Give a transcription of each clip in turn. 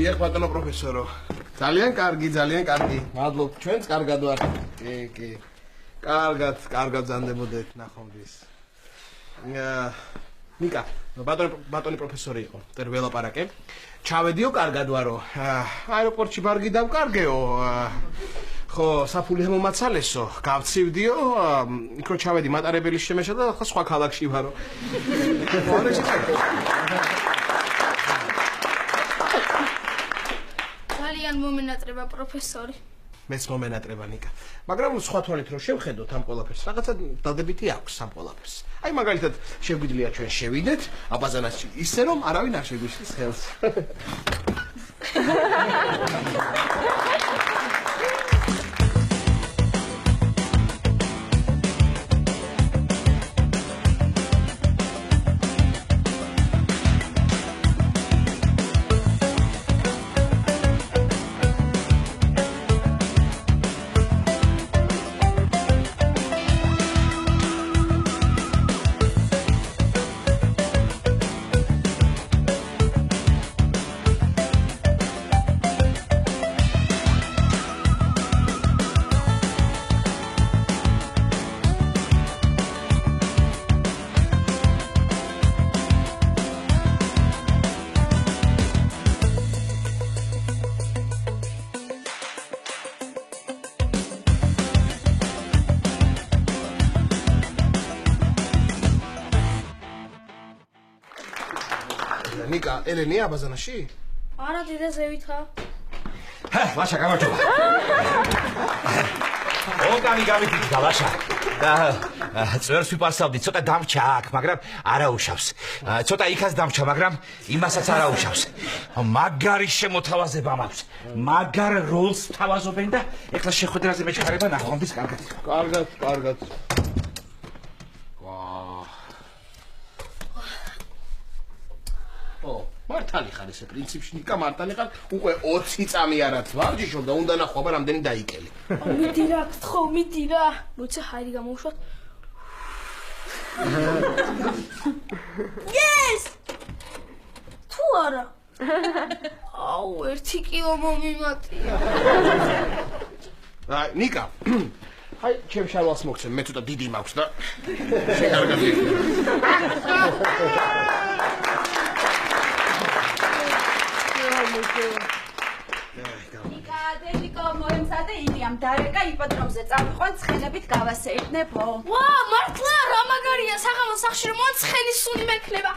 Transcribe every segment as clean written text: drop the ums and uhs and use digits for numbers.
დიახ ბატონო პროფესორო. ძალიან კარგი. მადლობ. ჩვენც კარგად ვარ. კი. კარგად ზანდებოდეთ ნახომდის. ნიკა, ბატონი პროფესორი იყო. დერ ველაპარაკე. ჩავედიო კარგად ვარო. აეროპორტში ბარგი დავკარგეო. ხო, საფული მომაცალესო. გავცივდიო, იქ რო ჩავედი მატარებელი შემეშა და ხო სხვა ქალაქში ვარო. ძალიან მომენატრება პროფესორი. მეც მომენატრება ნიკა. მაგრამ სხვა თვალით რო შევხედოთ ამ ყველაფერს, რაღაცა დადებითი აქვს ამ ყველაფერს. აი მაგალითად, შეგვიძლია ჩვენ შევიდეთ აბაზანასში ისე რომ არავინ არ შეგვიშლის ხელს. ნიკა, ელენია აბაზანაში? არა, დედა ზევითა. ლაშა გამარჯობა. ოგანი გამიწია ლაშა. და წვერს ვიპარსავდი, ცოტა დამჭა აქ, მაგრამ არა უშავს. ცოტა იქაც დამჭა, მაგრამ იმასაც არა უშავს. მაგარი შემოთავაზება მაქვს. მაგარ როლს თავაზობენ და ეხლა შეხვედრაზე მეჩქარება ნახომდის კარგად. კარგად. მართალი ხარ ესე პრინციპში ნიკა მართალი ხარ უკვე 20 წამი არაც ვარჯიშობ და უნდა ნახვა რამდენი დაიკელი. მიდი რა გთხოვ, მიდი რა. მოიცა ჰაირი გამოვუშვათ. Yes! თუ არა. აუ 1 კილო მომიმატია. აი ნიკა აი ჩემ შარვალს მოგცემ მე ცოტა დიდი მაქვს და შეკარგად ნიკა, დედიკო, მოემზადე იდეამ დარეკა იპოდრომზე წავიყვან ცხენებით გავასეირნებო. ვა, მართლა რა მაგარია, საღამო სახლში რომ ცხენის სუნი მექნება.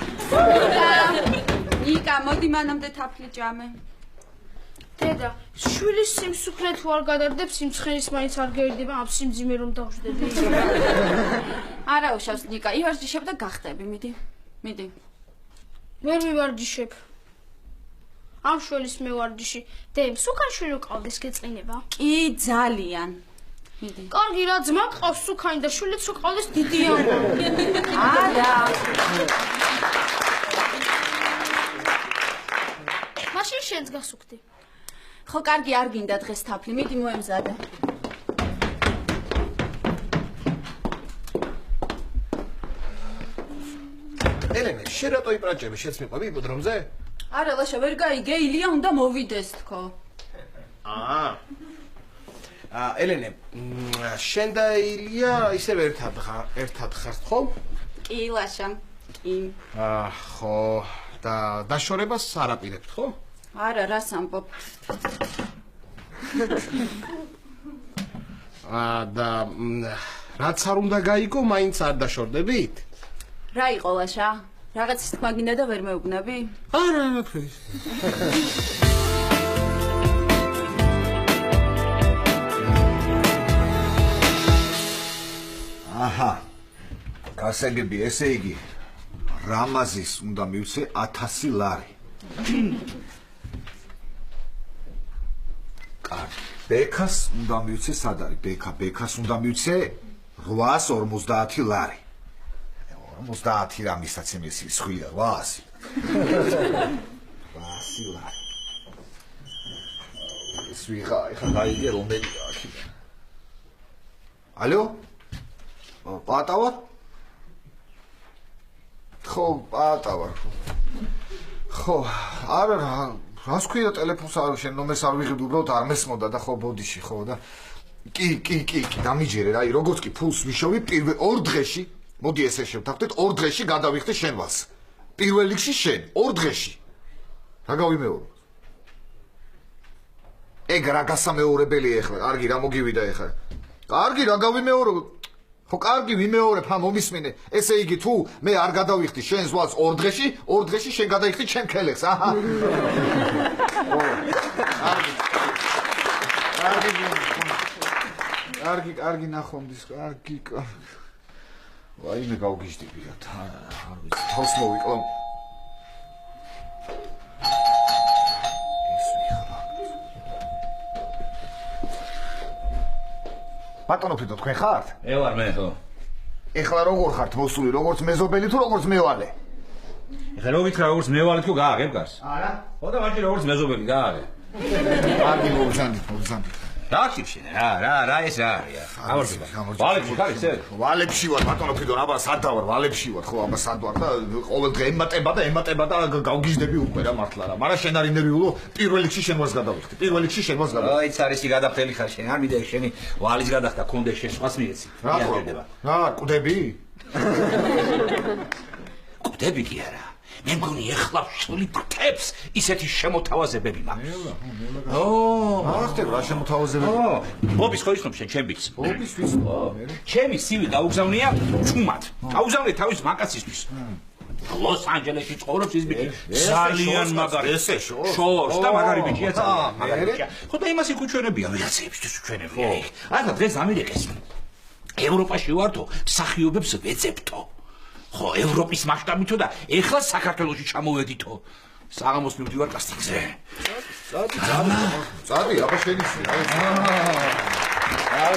ნიკა, მოდი მანამდე თაფლი ჭამე. დედა, შვილის სიმსუქრე თუ არ გადარდებს, იმ ცხენის მაინც არ გერდება, ამ სიმძიმე რომ დავждები. არა უშავს ნიკა, ივარჯიშებ და გახტები, მიდი. ვერ მივარჯიშებ. ამ შვილის მევარჯიში. დემ, სუკან შვილი ყავდეს გეწყინება? კი, ძალიან. მიდი. კარგი რა ძმა ყავს სუკანი და შვილიც რო ყავდეს დიდია. არა. მაშინ შენც გასუქდი. ხო, კარგი არ გინდა დღეს თაფლი, მიდი მოემზადე. ელენე, შენ რატო იპრაჭები? შეც მიყვები იპოდრომზე? არა, ლაშა, ვერ გაიგე, ილია უნდა მოვიდეს თქო. ელენე, შენ და ილია ისევ ერთად ხართ ხო? კი, ლაშა, კი. ხო, და დაშორებას არ აპირებთ ხო? არა, რას ამბობ? და რაც არ უნდა გაიგო, მაინც არ დაშორდებით? რა იყო ლაშა? რაღაცის თქმა გინდა და ვერ მეუბნები? არა, არაფერი. აჰა. გასაგები, ესე იგი რამაზის უნდა მივცე 1000 ლარი. კარგი. ბექას უნდა მივცე სად არის? ბექას უნდა მივცე 850 ლარი. 50 რამისაც იმის სხვია 800. 800 ლარი. სვიღა, ხა გაიგე რომელი აქი. ალო? პატავარ? ხო, პატავარ. ხო, არა, რას ქვია ტელეფონს არ შენ ნომერს არ ვიღებ უბრალოდ არ მესმოდა და ხო ბოდიში ხო და კი დამიჯერე რა როგორც კი ფულს ვიშოვი პირველ 2 დღეში მოდი ესე შევთანხმდეთ 2 დღეში გადავიხდი შენ ვალს პირველ რიგში შენ 2 დღეში რა გავიმეორო ეგ რა გასამეორებელია ახლა კარგი რა მოგივიდა ახლა კარგი რა გავიმეორო ხო კარგი ვიმეორებ ამ მომისმინე ესე იგი თუ მე არ გადავიხდი შენს ვალს 2 დღეში შენ გადაიხდი ჩემ ქელეხს აჰა კარგი ნახომდის კარგი ვაიმე გავგიჟდები რა არ ვიცი თავს მოვიკლავ ბატონო ფრიდო თქვენ ხართ? ვარ მე ხო. ეხლა როგორ ხართ მოსული, როგორც მეზობელი თუ როგორც მევალე? ეხლა რო გითხრა როგორც მევალე თუ გააღებ გარს? არა. ხო და მაშინ როგორც მეზობელი გააღე. კარგი მოგზანდით. რა ხიფშენ? რა ეს რა არის? ვალებში ხარ ისე? ვალებში ვარ ბატონო ფრიდო, აბა სად დავარ? ვალებში ვარ ხო, აბა სად ვარ და ყოველ დღე ემატება და გავგიჟდები უკვე რა მართლა რა. მაგრამ შენ არ ინერვიულო, პირველ რიგში შენ ვარს გადავიხდი. პირველ რიგში შენ ვარს გადავიხდი. აი, ცარისი გადაფრთხილი ხარ შენ. არ მიდე შენი ვალის გადახდა კონდე შენ სხვას მიეცი. რა, კვდები? კვდები კი არა. მე მგონი ეხლა ვშლი ფრთებს ისეთი შემოთავაზებები მაქვს. რა ხდება რა შემოთავაზებები? ბობის ხო ისნობ შენ ჩემს? ბობის ვიცნობ. ჩემი CV გაუგზავნია ჩუმად. გაუგზავნე თავის მაკაცისთვის. ლოს-ანჯელესში ცხოვრობს ის ბიჭი. ძალიან მაგარი. ესე შორს და მაგარი ბიჭია ძალიან. მაგარი ბიჭია. ხო და იმას იქუჩვენებია ვიღაცებისთვის უჩვენებია. ახლა დღეს ამერიკის ევროპაში ვართო, მსახიობებს ვეძებთო. ხო, ევროპის მასშტაბითო და ეხლა საქართველოში ჩამოვედითო. საღამოს მივდივარ კასტინგზე. წადი, აბა შენისი. აი,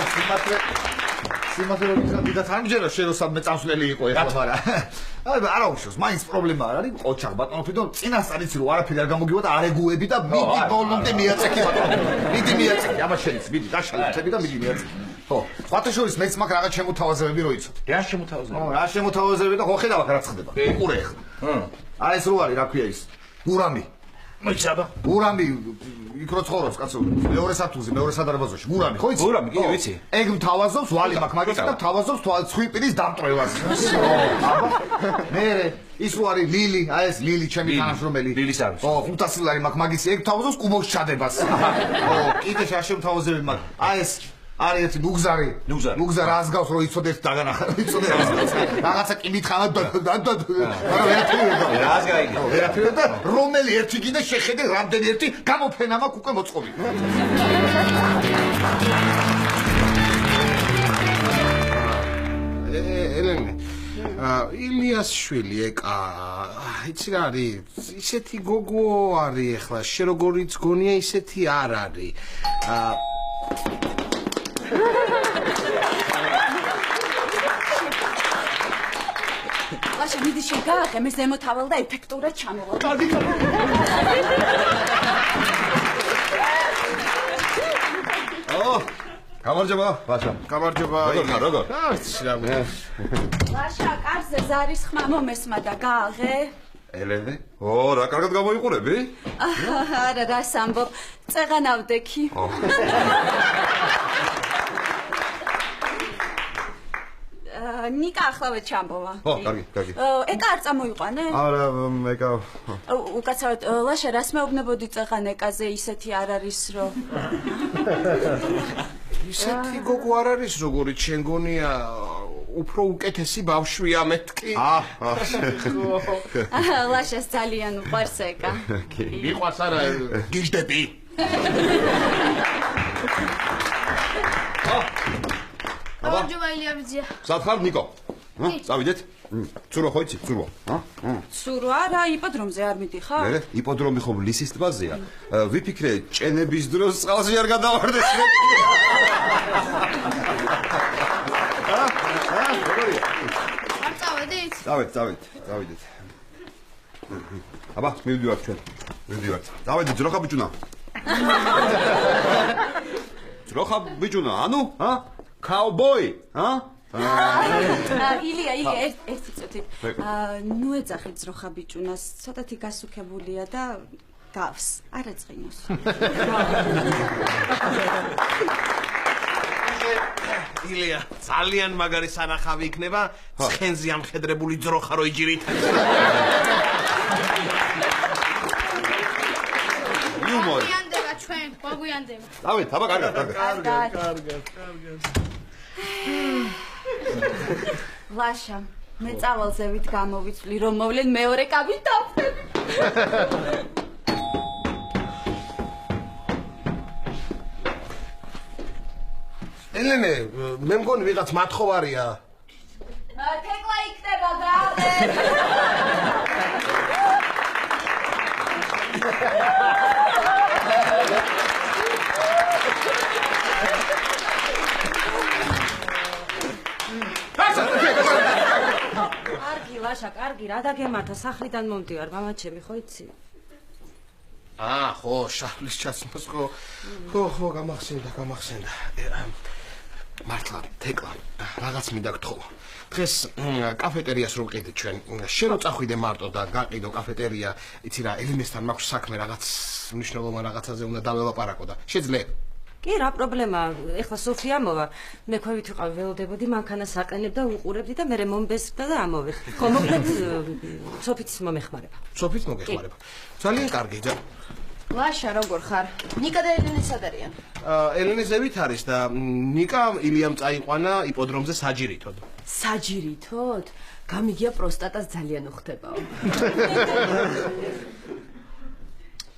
სიმართლე რომ გიხდით ამჯერა შენ რომ სადმე წამსვლელი იყო ეხლა მაგრამ. აი, არა უშავს, მაინც პრობლემა არ არის, ყოჩაღ ბატონო ფრიდო, წინასწარ იცი რომ არაფერი არ გამოგივა და არეგუები და მიდი ბოლომდე მიაწექი ბატონო. მიდი მიაწექი, აბა შენიც, მიდი დაშალეთები და მიდი მიაწექი. ხო, სხვათაშორის მეც მაქვს რაღაც შემოთავაზებები რო იცოდე. რა შემოთავაზებები? რა შემოთავაზებები და ხო ხედავ აქ რაც ხდება. უყურე ახლა. აი ეს რო არის, რა ქვია ის? გურამი. მოიცაბა. გურამი იქ რო ცხოვრობს კაცო. მეორე სართულზე, მეორე სადარბაზოში. გურამი, ხო იცი? გურამი, კი ვიცი. ეგ მთავაზობს ვალი მაქვს მაგის და მთავაზობს ცხვირპირის დამტვრევას. აბა. მე ის რო არის ლილი, აი ეს ლილი ჩემი თანაშრომელი. ლილის არის. ო, 500 ლარი მაქვს მაგის, ეგ მთავაზობს კუბოს ჩადებას. ო, კიდე შემოთავაზებები მაქვს. აი ეს არის ერთი ნუგზარი ასგავს რომ იცოდეთ დაგანახა იცოდეთ რაღაცა კი მითხალა და რას გაიგე ვერაფერი და რომელი ერთი კიდე შეხედე რამდენი ერთი გამოფენა მაქვს უკვე მოწყობილი ელენე ილიას შვილი ეკა იცი რა არის ისეთი გოგო არის ახლა შე როგორიც გონია ისეთი არ არის ლაშა მიდი შენ გააღე მე ზემოთავალ და ეფექტურად ჩამოვალ. გამარჯობა ლაშა გამარჯობა როგორ რა ვიცი რა ლაშა კარზე ზარის ხმა მომესმა და გააღე. ელენე ო რა კარგად გამოიყურები არა რა სამბობ წეღანავდექი. ნიკა ახლავე ჩამბოვა. ო, კარგი. ეკა არ წამოიყვანე? არა, ეკა. უკაცრავად, ლაშა რას მეუბნებოდი წეღან ეკაზე ისეთი არ არის რომ ისეთი გოგო არ არის როგორიც შენ გონია უფრო უკეთესი ბავშვია მეთქი ლაშას ძალიან უყვარს ეკა. მიყვარს არა გიჟდები გამარჯობა ილიაბიძია. სად ხარ ნიკო? წავიდეთ? ცურო ხო იცი? ცურო. ცურვა რა იპოდრომზე არ მიდიხარ? მე იპოდრომი ხო ლისის ტბაზეა. ვიფიქრე ჭენების დროს წყალში არ გადავარდეს. არ წავედით? წავიდეთ. აბა, მივდივართ ჩვენ. მივდივართ. წავედით ძროხა ბიჭუნა. ძროხა ბიჭუნა, ანუ, Cowboy, ილია, ერთი წუთით. ნუ ეძახით ძროხა ბიჭუნას, ცოტათი გასუქებულია და გავს, არა წინოს. ილია, ძალიან მაგარი სანახავი იქნება, ცხენზე ამხედრებული ძროხა რო იჯერით. იუმორი. გვიანდება ჩვენ, გვიანდება. დავით, აბა კარგად. ლაშა, მე წავალზევით გამოვიცვლი, რომ მოვლენ მეორე კაბით დავხდები. ელენე, მე მგონი ვიღაც მათხოვარია. თეკლა იქნება გავლე. კარგი ლაშა, კარგი, რა დაგემართა სახლიდან მომდივარ, მამაჩემი ხო იცი? ხო, შავლის ჩაცმოს ხო, გამახსენდა. მართლა, თეკლა, რაღაც მინდა გთხოვო. დღეს კაფეტერიას რო ვყიდით ჩვენ, შენ რო წახვიდე მარტო და გაყიდო კაფეტერია, იცი რა, ელინესთან მაქვს საქმე რაღაც მნიშვნელოვან რაღაცაზე უნდა დაველაპარაკო და შეძლებ? კი, რა პრობლემაა? ეხლა სოფია მოვა. მე ქვევით ვიყავ ველოდებოდი, მანქანას აყენებ და უყურებდი და მე მომბესკდა და ამოვე. ხო, მოკლედ სოფიც მომეხმარება. სოფიც მოგეხმარება. ძალიან კარგი. ლაშა, როგორ ხარ? ნიკა და ელენე სად არიან? ელენე ზევით არის და ნიკა ილიამ წაიყვანა იპოდრომზე საჯირითოდ. საჯირითოდ? გამიგია პროსტატას ძალიან უხდებაო.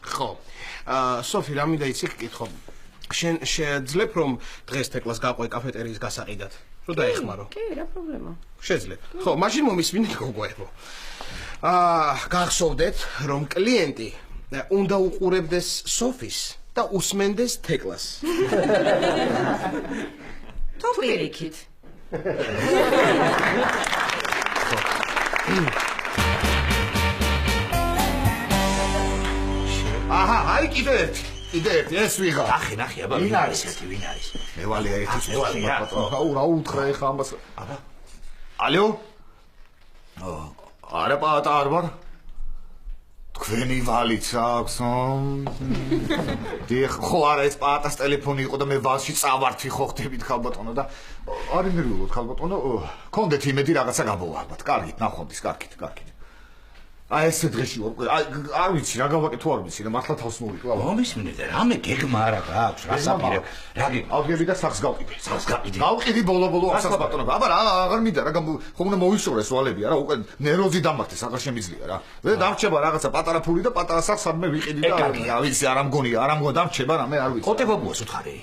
ხო. სოფი, რა მინდა იცი გკითხო. შენ შეძლებ რომ დღეს თეკლას გაყვე კაფეტერიის გასაყიდად? რო დაეხმარო. კი, რა პრობლემაა? შეძლებ. ხო, მაშინ მომისმინე გოგოებო. გახსოვდეთ რომ კლიენტი უნდა უყურებდეს სოფის და უსმენდეს თეკლას. თუ პირიქით. აჰა, აი კიდე ერთი, ეს ვიღა. ნახე, აბა, ვინ არის ეს? მევალია ერთი. მევალია. რა უთხრა ეხა ამას. აბა. ალო? არა პატარ ვარ. თქვენი ვალიც აქვს. დიახ, ხო არა ეს პატას ტელეფონი იყო და მე ვალში წავართი ხო ხდებით ხალბატონო და არ იმერულოთ ხალბატონო. კონდეთ იმედი რაღაცა გამოვარბათ. კარგით, ნახვამდის, კარგით. აი ეს დღეში ვარ. არ ვიცი რა გავაკეთე თუ არ ვიცი, მართლა თავს მოვიკლავ. მომისმინე და რამე გეგმა არა გაქვს, რა საპირებ. რა გეგმა? ავგები და სახს გავყიდე. გავყიდი ბოლო ახსას ბატონო. აბა რა აღარ მინდა რა ხომ უნდა მოვიშორეს ვალები არა უკვე ნერვოზი დამახტეს აღარ შემიძლია რა. მე დამრჩება რაღაცა პატარა ფული და პატარა სახს სადმე ვიყიდი და რა ვიცი არ ამგონია დამრჩება რა მე არ ვიცი. კოტებობუას უთხარი?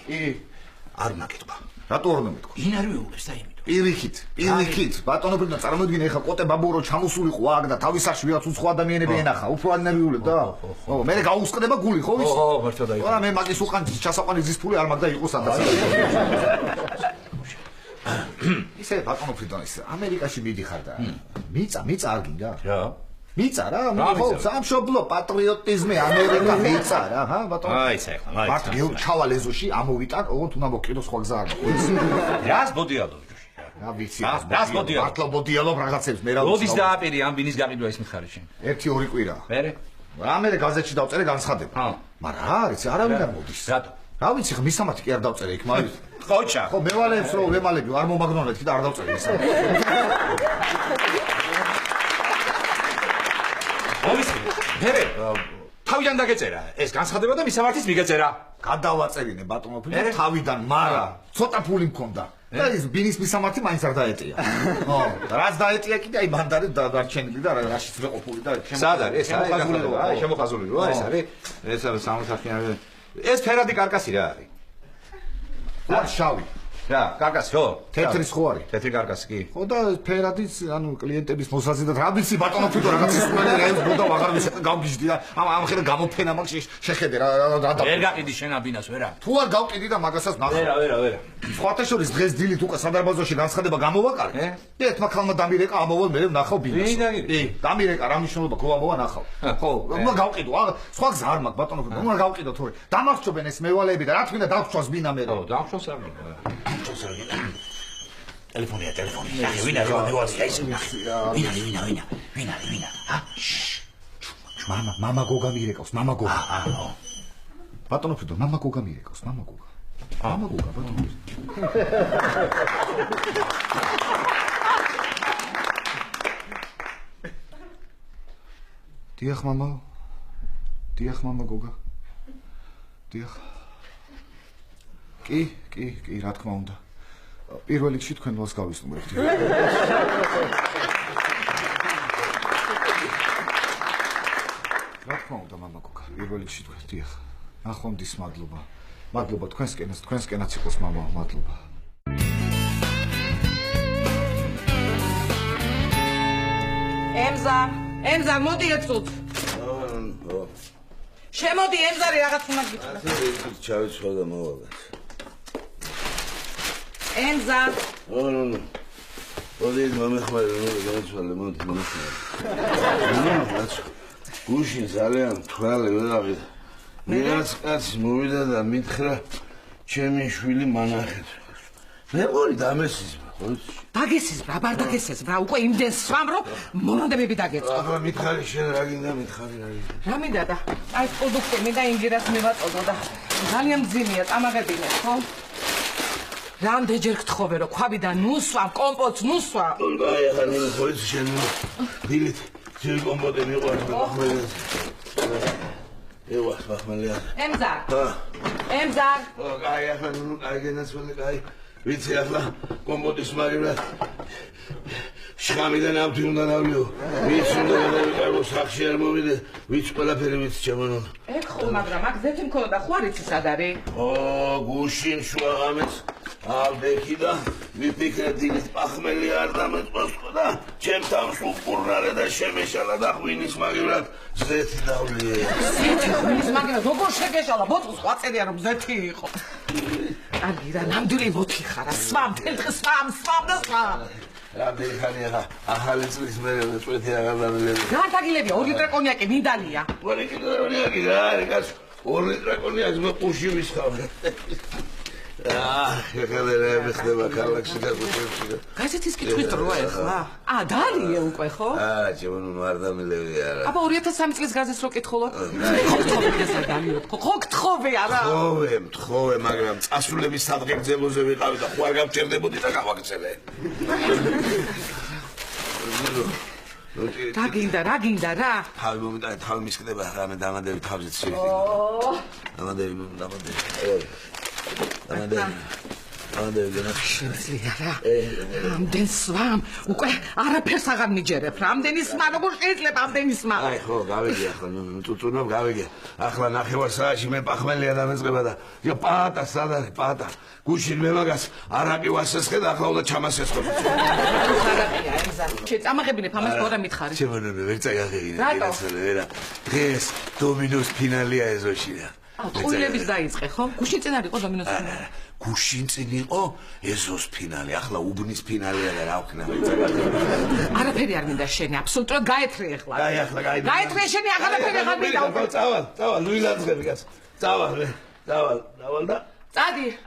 არ უნდა კითხვა. რატო არ უნდა მეთქვა? ინარვიულებს და იმით. პირიქით ბატონო პრინც წარმოიდგინე ეხა კოტე ბაბურო ჩამოსულიყო აქ და თავის სახში ვიღაც უცხო ადამიანები ენახა უფრო ანერვიულებ და ხო მე გაუსყდება გული ხო ვიცი? ხო მართლა დაიწყო. არა მე მაგის უკან ჩასაყვანის ძის ფული არ მაგ და იყოს სადაც. ისე ბატონო პრინც ამერიკაში მიდიხარ და მიწა არ გინდა? რა? მიწა რა ხო სამშობლო პატრიოტიზმი ამერიკა მიწა რა ჰა ბატონო აი ეხლა მართ ჩავალ ეზოში ამოვიტან ოღონდ უნდა მოკიდო სხვა გზა არ მაქვს რას ბოდიალობ რა ვიცი რას ბოდიალობ მართლა ბოდიალობ რაღაცებს მე რა ვიცი ბოდის დააპირე ამ ბინის გაყიდვა ის მიხარი შენ 1-2 კვირა მე გაზეთში დავწერე განცხადება მაგრამ რა არის არავინ არ მოდის რატო რა ვიცი ხა მისამართი კი არ დავწერე იქ მაგრამ ხოჭა ხო მევალებს რომ ვემალები არ მომაგნონეთ კი და არ დავწერე ისა მერე თავიდან დაგეწერა ეს განცხადება და მისამართის მიგეწერა გადავაწერინე ბატონო ფილმ თავიდან მარა ცოტა ფული მქონდა და ის ბინის მისამართი მაინც არ დაეტია ხო რაც დაეტია კიდე აი მანდარი დარჩენილი და რაშიც მეყოფული და სად არის ეს შემოხაზული როა ეს არის ეს არის სამოთახიანი ეს ფერადი კარკასი რა არის რა შავი რა კარკასი ხო თეთრის ხო არის თეთრი კარკასი კი ხო და ფერადის ანუ კლიენტების მოსაზიდად რა ვიცი ბატონო ფიტო რაღაც ის უნდა ეს ბოდა აღარ ვიცი გავგიჟდი და ამ ხედა გამოფენა მაგ შეხედე რა ვერ გაყიდი შენ აბინას ვერა თუ არ გავყიდი და მაგასაც ნახე ვერა სხვათა შორის დღეს დილით უკვე სადარბაზოში განცხადება გამოვაკარე და ერთმა ხალმა დამირეკა ამოვალ მე ვნახავ ბინას დამირეკა რა მნიშვნელობა გოამოვა ნახავ ხო უნდა გავყიდო სხვა გზა არ მაქვს ბატონო უნდა გავყიდო თორე დამახჩობენ ეს მევალეები და რა თქმა უნდა დავხშვას ბინა მე ხო დავხშვას არ მინდა ტელეფონია ვინ არის ვინ არის ჰა მამა გოგა მირეკავს, მამა გოგა. ბატონო ფრიდო, მამა გოგა მირეკავს, მამა გოგა. მამა გოგა, ბატონო. დიახ, მამა. დიახ, მამა გოგა. დიახ. კი, რა თქმა უნდა. პირველ რიგში თქვენ ვალს გავისწრებთ. რა თქმა უნდა, მამა გოგა, პირველ რიგში თქვენ, დიახ. ნახვამდის მადლობა. მადლობა თქვენსკენაც იყოს მამა, მადლობა. ემზა, მოდი ეცუთ. შემოდი ემზარი რაღაც უნდა გითხრა. ჩავიცვალ და მოვალ. ემზა. ნუ. მოდი მომეხმარე, გამოცვალე, მოდი. გუშინ ძალიან თვალე ვეღარ. ვიღაც კაცი მოვიდა და მითხრა ჩემი შვილი მანახეთ. მე ყოლი დამესიზმა. დაგესიზბრა, აბარ დაგესიზბრა, უკვე იმდენ სვამ რომ მონადებები დაგეწყო. აბა მითხარი შენ რა გინდა მითხარი რა გინდა. რა მინდა და აი პროდუქტი მინდა ინგირას მივაწოდო და ძალიან მძიმეა წამაღებინე, ხო? რამდენჯერ გთხოვე რომ ქვაბიდან ნუსვამ, კომპოტს ნუსვამ. აი ახლა ნუ ხოიც შენ დილით ძილ კომპოტი მიყვარს და ახლა ევა ახლა ემზა. ემზა. აი ახლა ნუ აი გენაცვალე აი ვიცი ახლა კომპოტის მაგივრა შხამიდან ავთი უნდა ნავლიო ვიცი უნდა გავიყარო სახში არ მოვიდე ვიცი ყველაფერი ვიცი ჩემო ეხ ხო მაგრამ აქ ზეთი მქონდა ხო არ იცი სად არის გუშინ შუაღამეს ავდექი და ვიფიქრე დილით პახმელი არ დამეწყოსო და ჩემთან სულ პურნარე და შემეშალა და ღვინის მაგივრად ზეთი დავლიე ზეთი ღვინის მაგივრად როგორ შეგეშალა ბოთლს ყვაწერია რომ ზეთი იყო კარგი რა ნამდვილი მოთი ხარა სვამ თელთხე სვამ და სვამ რამდენი ხანია ახალი წლის მერე წვეთი აღარ დამილები განდაგილები 2 ლიტრე კონიაკი მინდალია 2 ლიტრე კონიაკი რა არის კაცო 2 ლიტრე კონიაკი მე პუში ვისხავ ხერხელერე ხდება ქალაქში და გუშინში გაზეთის კითხვის დროა ახლა დარიე უკვე ხო ჩემო ნუ არ დამილები არა აბა 2003 წლის გაზეთს რო კითხულობ ხო გთხოვე არა მთხოვე მაგრამ წასულების სადღეგრძელოზე ვიყავი და ხო არ გავჭერდებოდი და გავაგრძელე რა გინდა რა თავი მომიტანე თავი მისკდება რამე დამანდები თავზეც შევიდე დამანდები შეძლია რა ამდენ სვამ უკვე არაფერს აღარ მიჯერებ რამდენი სმა როგორ შეიძლება ამდენი სმა აი ხო გავიგე ახლა წუწუნობ გავიგე ახლა ნახევარ საათში მე პახმელია დამეწყება და პატა სად არის პატა გუშინ მე მაგას არაკი ვასესხე და ახლა უნდა ჩამასესხო არაკია ემზა შეწამაღებინებ ამას გორა მითხარი ჩემო ვერ წაგაღებინე რა დღეს დომინოს ფინალია ეზოში რა ყუილების დაიწყე ხო? გუშინ წინ არ იყო დომინოს ფინალი. გუშინ წინ იყო ეზოს ფინალი, ახლა უბნის ფინალია და რა ვქნა მე. არაფერი არ მინდა შენი, აბსოლუტურად გაეთრე ახლა. აი ახლა გაეთრე შენი აღარაფერი აღარ მინდა. წავალ, ლუილანძღები კაც. წავალ და წადი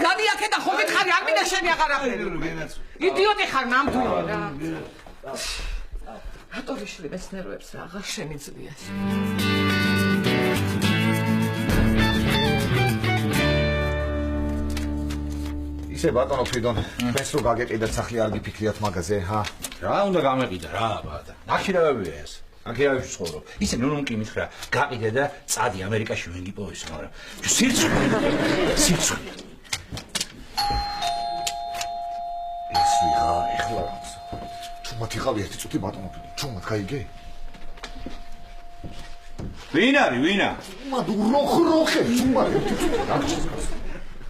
გადი აქე და ხო გითხარი არ მინდა შენი აღარაფერი. იდიოტი ხარ ნამდვილად რა. რატო ვიშლი მეცნიერებს რა აღარ შემიძლია. ისე ბატონო ფრიდონ, ეს რო გაგეყიდათ სახლი არ გიფიქრიათ მაგაზე, ჰა? რა უნდა გამეყიდა რა, ბატა. ნახირავებია ეს. ნახირავებში ცხოვრობ. ისე ნუნუნკი მითხრა, გაყიდე და წადი ამერიკაში ვენ გიპოვეს, მაგრამ სიცოცხლე. ეს ვიღა ეხლა. ჩუმად იყავი ერთი წუთი ბატონო ფრიდონ, ჩუმად გაიგე? ვინა? ჩუმად უხროხე, ჩუმად ერთი წუთი გაგჭირს.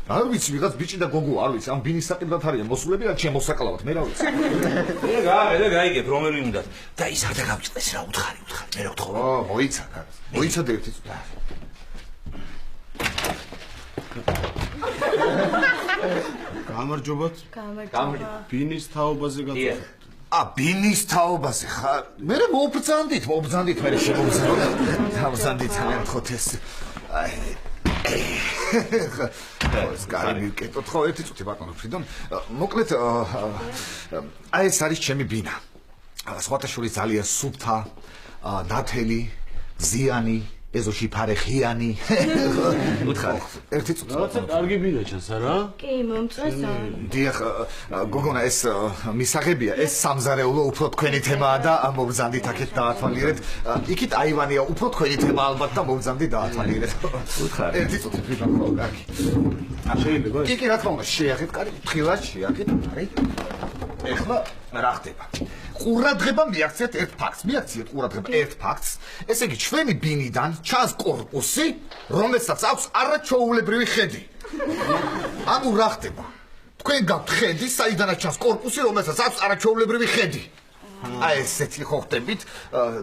არ ვიცი ვიღაც ბიჭი და გოგო არ ვიცი ამ ბინის საყიდად არიან მოსულები და ჩემოსაკლავად მე რა ვიცი მე გაიგებ რომელი უნდა და ის არ დაგავჭდეს რა უთხარი მე რა ვთხოვ მოიცადე ერთი წუთი გამარჯობათ ბინის თაობაზე გაწოდეთ ბინის თაობაზე ხარ მე მობრძანდით მე შემოვზანდით ამხოთ ეს ეს კარი მივკეთოთ ხო ერთი წუთი ბატონო ფრიდონ მოკლედ აი ეს არის ჩემი ბინა სხვათა შორის ძალიან სუფთა ნათელი ზიანი, ეზოში ფარეხიანი. უთხარი. ერთი წუთი. რაცა კარგი ბინა ჩანს არა? კი, მომწესო. დიახ, გოგონა ეს მისაღებია, ეს სამზარეულო უფრო თქვენი თემაა და მოვზანდით აქეთ დაათვალიერეთ. იქით აივანია უფრო თქვენი თემა ალბათ და მოვზანდით დაათვალიერეთ. უთხარი. ერთი წუთი ფრიდონ ხო, კარგი. შეიძლება ეს? კი, რა თქმა უნდა, შეახეთ, კარგი, თხილად შეახეთ, არის. ეხლა რა ხდება? ყურადღება მიაქციეთ ერთ ფაქტს, მიაქციეთ ყურადღება ერთ ფაქტს. ესე იგი, ჩვენი ბინიდან ჩანს კორპუსი, რომელსაც აქვს არაჩვეულებრივი ხედი. ანუ რა ხდება? თქვენ გაქვთ ხედი, საიდანაც ჩანს კორპუსი, რომელსაც აქვს არაჩვეულებრივი ხედი. აი ესეთი ხო ხდებით?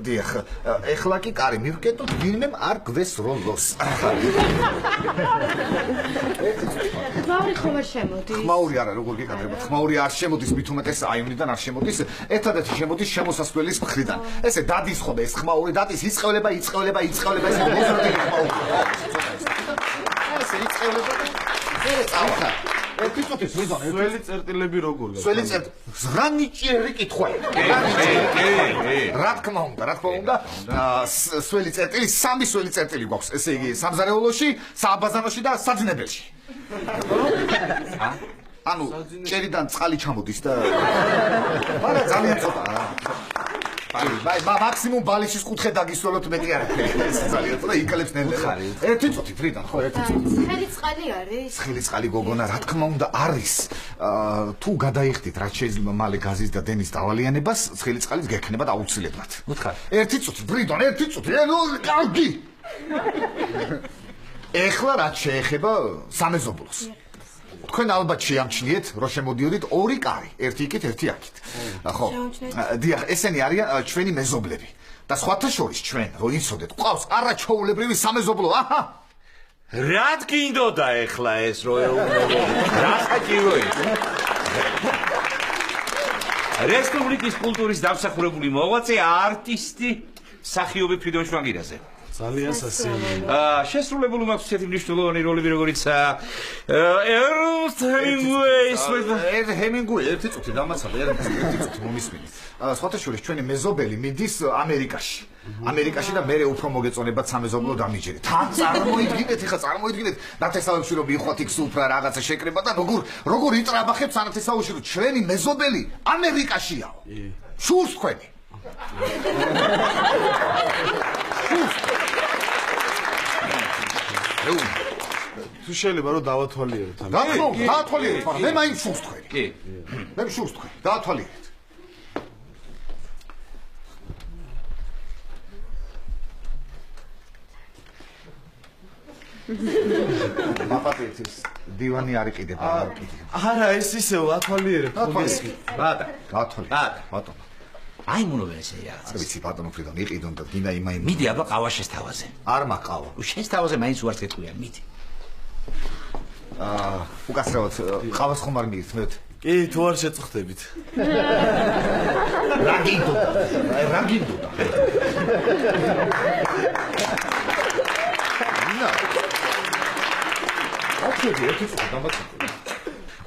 დიახ, ეხლა კი კარი მივკეტოთ, ვინმემ არ გვესროლოს. ხმაური ხომ არ შემოდის? ხმაური არა, როგორ გიკადრებათ? ხმაური არ შემოდის, მით უმეტეს აივნიდან არ შემოდის. ერთადერთი შემოდის შემოსასვლელის მხრიდან. ესე დადის ხოლმე ეს ხმაური, დადის, იწყევლება, ესე მოზრდილი ხმაური. ესე იწყევლება და ეს წავხა. ერთი წუთი სვიზონ, სველი წერტილები როგორ გაქვს? სველი წერტ. ზრანიჭიერი კითხვა. რა თქმა უნდა, სველი წერტილი, სამი სველი წერტილი გვაქვს. ესე იგი, სამზარეულოში, სააბაზანოში და საძინებელში. ანუ ჭერიდან წყალი ჩამოდის და არა ძალიან ცოტა რა. აი, მაქსიმუმ ბალიშის კუთხე დაგისვენოთ მეტი არ არის. ეს ძალიან ცოტა იკლებს ნერვებს. ერთი წუთი ფრიდან, ხო, ერთი წუთი. ცხელი წყალი არის? ცხელი წყალი გოგონა, რა თქმა უნდა არის. თუ გადაიხდით რაც შეიძლება მალე გაზის და დენის დავალიანებას, ცხელი წყალის გექნებათ აუცილებლად. უთხარი. ერთი წუთი, ფრიდან, ერთი წუთი. კარგი. ეხლა რაც შეეხება სამეზობლოს. თქვენ ალბათ შეამჩნიეთ, რომ შემოდიოდით ორი კარი, ერთი იქით, ერთი აქით. ხო. დიახ, ესენი არიან ჩვენი მეზობლები. და სხვათა შორის ჩვენ, რო იცოდეთ, ყავს არაჩვეულებრივი სამეზობლო. აჰა. რა გინდოდა ეხლა ეს რო ეუბნებოდი? რა საჭირო ის? რესპუბლიკის კულტურის დამსახურებული მოღვაწე, არტისტი, მსახიობი ფრიდონ შვანგირაძე. ძალიან სასიამოვნო. შესრულებული მაქვს ისეთი მნიშვნელოვანი როლები, როგორიც ერნსტ ჰემინგუეის ჰემინგუეი ერთი წუთი დამაცადე, ერთი წუთი მომისმინეთ. სხვათა შორის ჩვენი მეზობელი მიდის ამერიკაში. ამერიკაში და მერე უფრო მოგეწონებათ სამეზობლო დამიჯერეთ. თან წარმოიდგინეთ, ეხლა წარმოიდგინეთ, ნათესავებში რომ მივხვათ იქ სუფრა რაღაცა შეკრება და როგორ იტრაბახებს ანათესავში რომ ჩვენი მეზობელი ამერიკაშიაო. შურს თქვენი. თუ შეიძლება რომ დავათვალიეროთ ამ. რა თქმა უნდა, დაათვალიერეთ, მაგრამ მე მაინც შურს თქვენი. კი. მე შურს თქვენი, დაათვალიერეთ. მაპატეთის დივანი არ იყიდება, არ იყიდება. არა, ეს ისე ვათვალიერებ, მოგესმით. ბატა, დაათვალიერეთ, ბატონო. აი მონოვენ ესე რაღაც. ვიცი ბატონო ფრიდონ, იყიდონ და დინა იმაიმ. მიდი აბა ყავა შესთავაზე. არ მაყავა. შენს თავაზე მაინც უარს გეტყვიან, მიდი. უკასრავად ყავას ხომ არ მიირთმევთ? კი, თუ არ შეწუხდებით. რა გინდოდა? რა გინდოდა? ნა. აკეთე, ერთი წუთი დამატებული.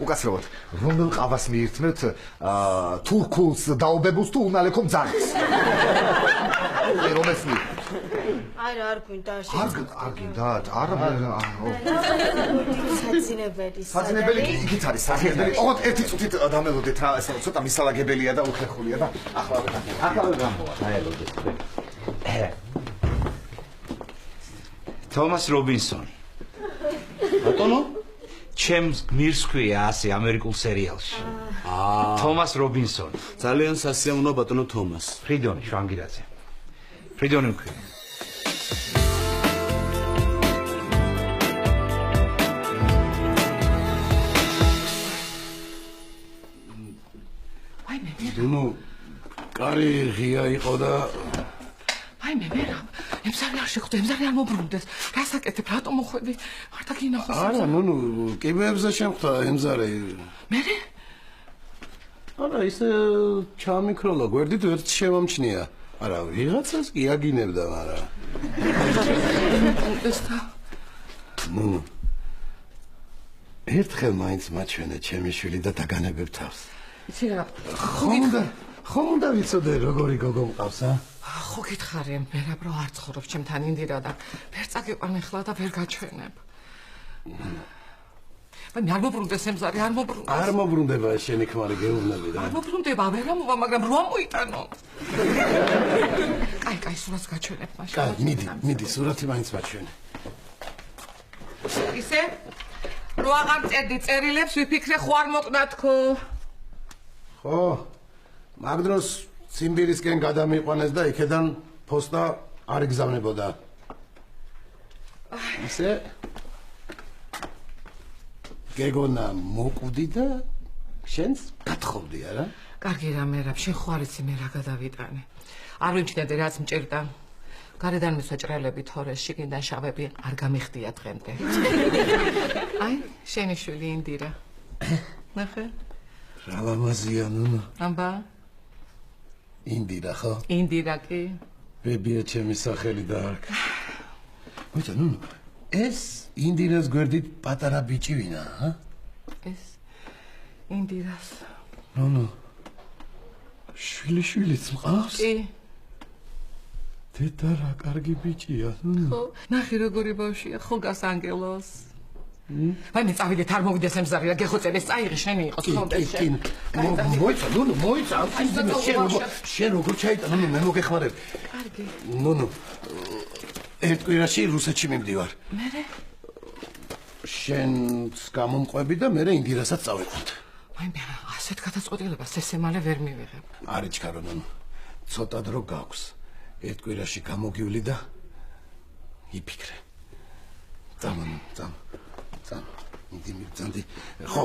უკასრავად, რომელ ყავას მიირთმევთ თურქულს დაობებულს თუ უნალექო მძარეს? რომელს მიირთმევთ? აი რა არ გვინდა არ გინდათ, არა საძინებელი იქით არის საძინებელი. ოღონდ ერთი წუთით დამელოდეთ რა, ეს ცოტა მისალაგებელია და უხერხულია და ახლა გამოვა. დაელოდეთ. თომას რობინსონი. ბატონო? ჩემს გმირს ქვია ასე ამერიკულ სერიალში. თომას რობინსონი. ძალიან სასიამოვნო ბატონო თომას. ფრიდონი შვანგირაძე. ფრიდონი მქვია. ნუ კარი ღია იყო და აი მე ვერა ემზარი არ შეხვდე, ემზარი არ მოbrunდეს. რას აკეთებ, რატომ მოხვედი? არ დაგინახოს. არა, ნუ კიბეებზე შემხვდა ემზარე. მერე? არა, ისე ჩამიქროლა, გვერდით ვერც შემამჩნია. არა, ვიღაცას კი აგინებდა, მაგრამ ესა ნუ ერთხელ მაინც მაჩვენე ჩემი შვილი და დაგანებებ თავს. იცი რა? ხომ უნდა ვიცოდე როგორი გოგო მყავს, ხო გითხარი, მერაბ რო არ ცხოვრობ ჩემთან ინდირა და ვერ წაგიყვან ახლა და ვერ გაჩვენებ. მაგრამ არ მობრუნდეს ემზარი, არ მობრუნდეს. არ მობრუნდება შენი ქმარი გეუბნები რა. არ მობრუნდება, ვერ ამოვა, მაგრამ რო ამოიტანო. კაი, სურათს გაჩვენებ მაშინ. კაი, მიდი, სურათი მაინც მაჩვენე. ისე რო აღარ წერდი წერილებს, ვიფიქრე ხო არ მოკნა თქო. ხო, მაგ დროს ციმბირისკენ გადამიყვანეს და იქედან ფოსტა არ იგზავნებოდა. ისე გეგონა მოკვდი და შენს გათხოვდი არა? კარგი რა მერაბ, შენ ხო არ იცი მე რა გადავიტანე. არ ვიმჩნევდი რაც მჭირდა. გარედან მისაჭრელები თორეს, შიგნიდან შავები არ გამიხდია დღემდე. აი, შენი შვილი ინდირა. ნახე? რა ლამაზია ნუნა. აბა, ინდირა ხო? ინდირა კი. ბებია ჩემი სახელი დაარქ. მოიცა ნუნა, ეს ინდირას გვერდით პატარა ბიჭი ვინა, ჰა? ეს ინდირას. ნუნა, შვილიშვილიც მყავს? კი. დედა რა კარგი ბიჭია, ნუნა. ხო, ნახე როგორი ბავშვია, ხო გასანგელოს. აი მე წავიდეთ არ მოვიდეს ემზარი და გეხოწერეს წაიღე შენი იყოს ხოლმე შენ. მოიცა, ნუნუ, მოიცა, შენ როგორ ჩაიტანო, მე მოგეხმარებ. კარგი. ნუნუ, ერთ კვირაში რუსეთში მიმდივარ. მერე? შენს გამომყვები და მერე ინდირასაც წავიყვანთ. აი მე ასეთ გადაწყვეტილებას ესემალე ვერ მივიღებ. არ იჩქარო, ნუნუ, ცოტა დრო გაქვს. ერთ კვირაში გამოგივლი და იფიქრე. წამო. მიდი მიბძანდი. ხო,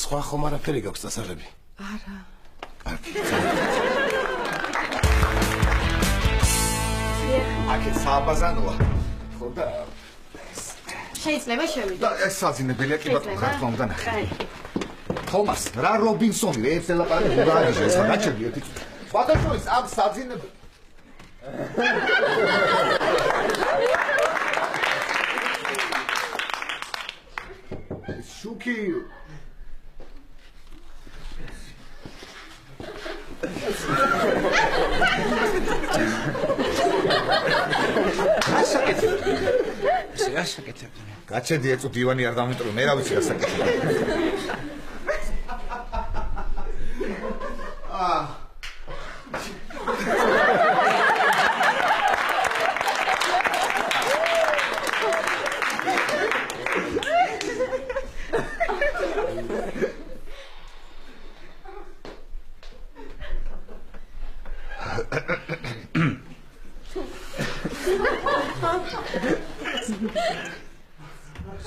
სხვა ხომ არაფერი გაქვს დასაღები? არა. კარგი. აქეთ სააბაზანოა. ხო და შეიძლება შევიდე. და ეს საძინებელია კი ბატონო, რა თქმა უნდა ნახე. თომას, რა რობინსონი, ერთ ელაპარაკე უგარიჟე, ეს გაჩერდი ერთი. ბატონო, ის ამ საძინებ შუქი ასაკეთებ. გაჩერდი ეწუ დივანი არ დამიტრო, მე რა ვიცი ასაკეთებ.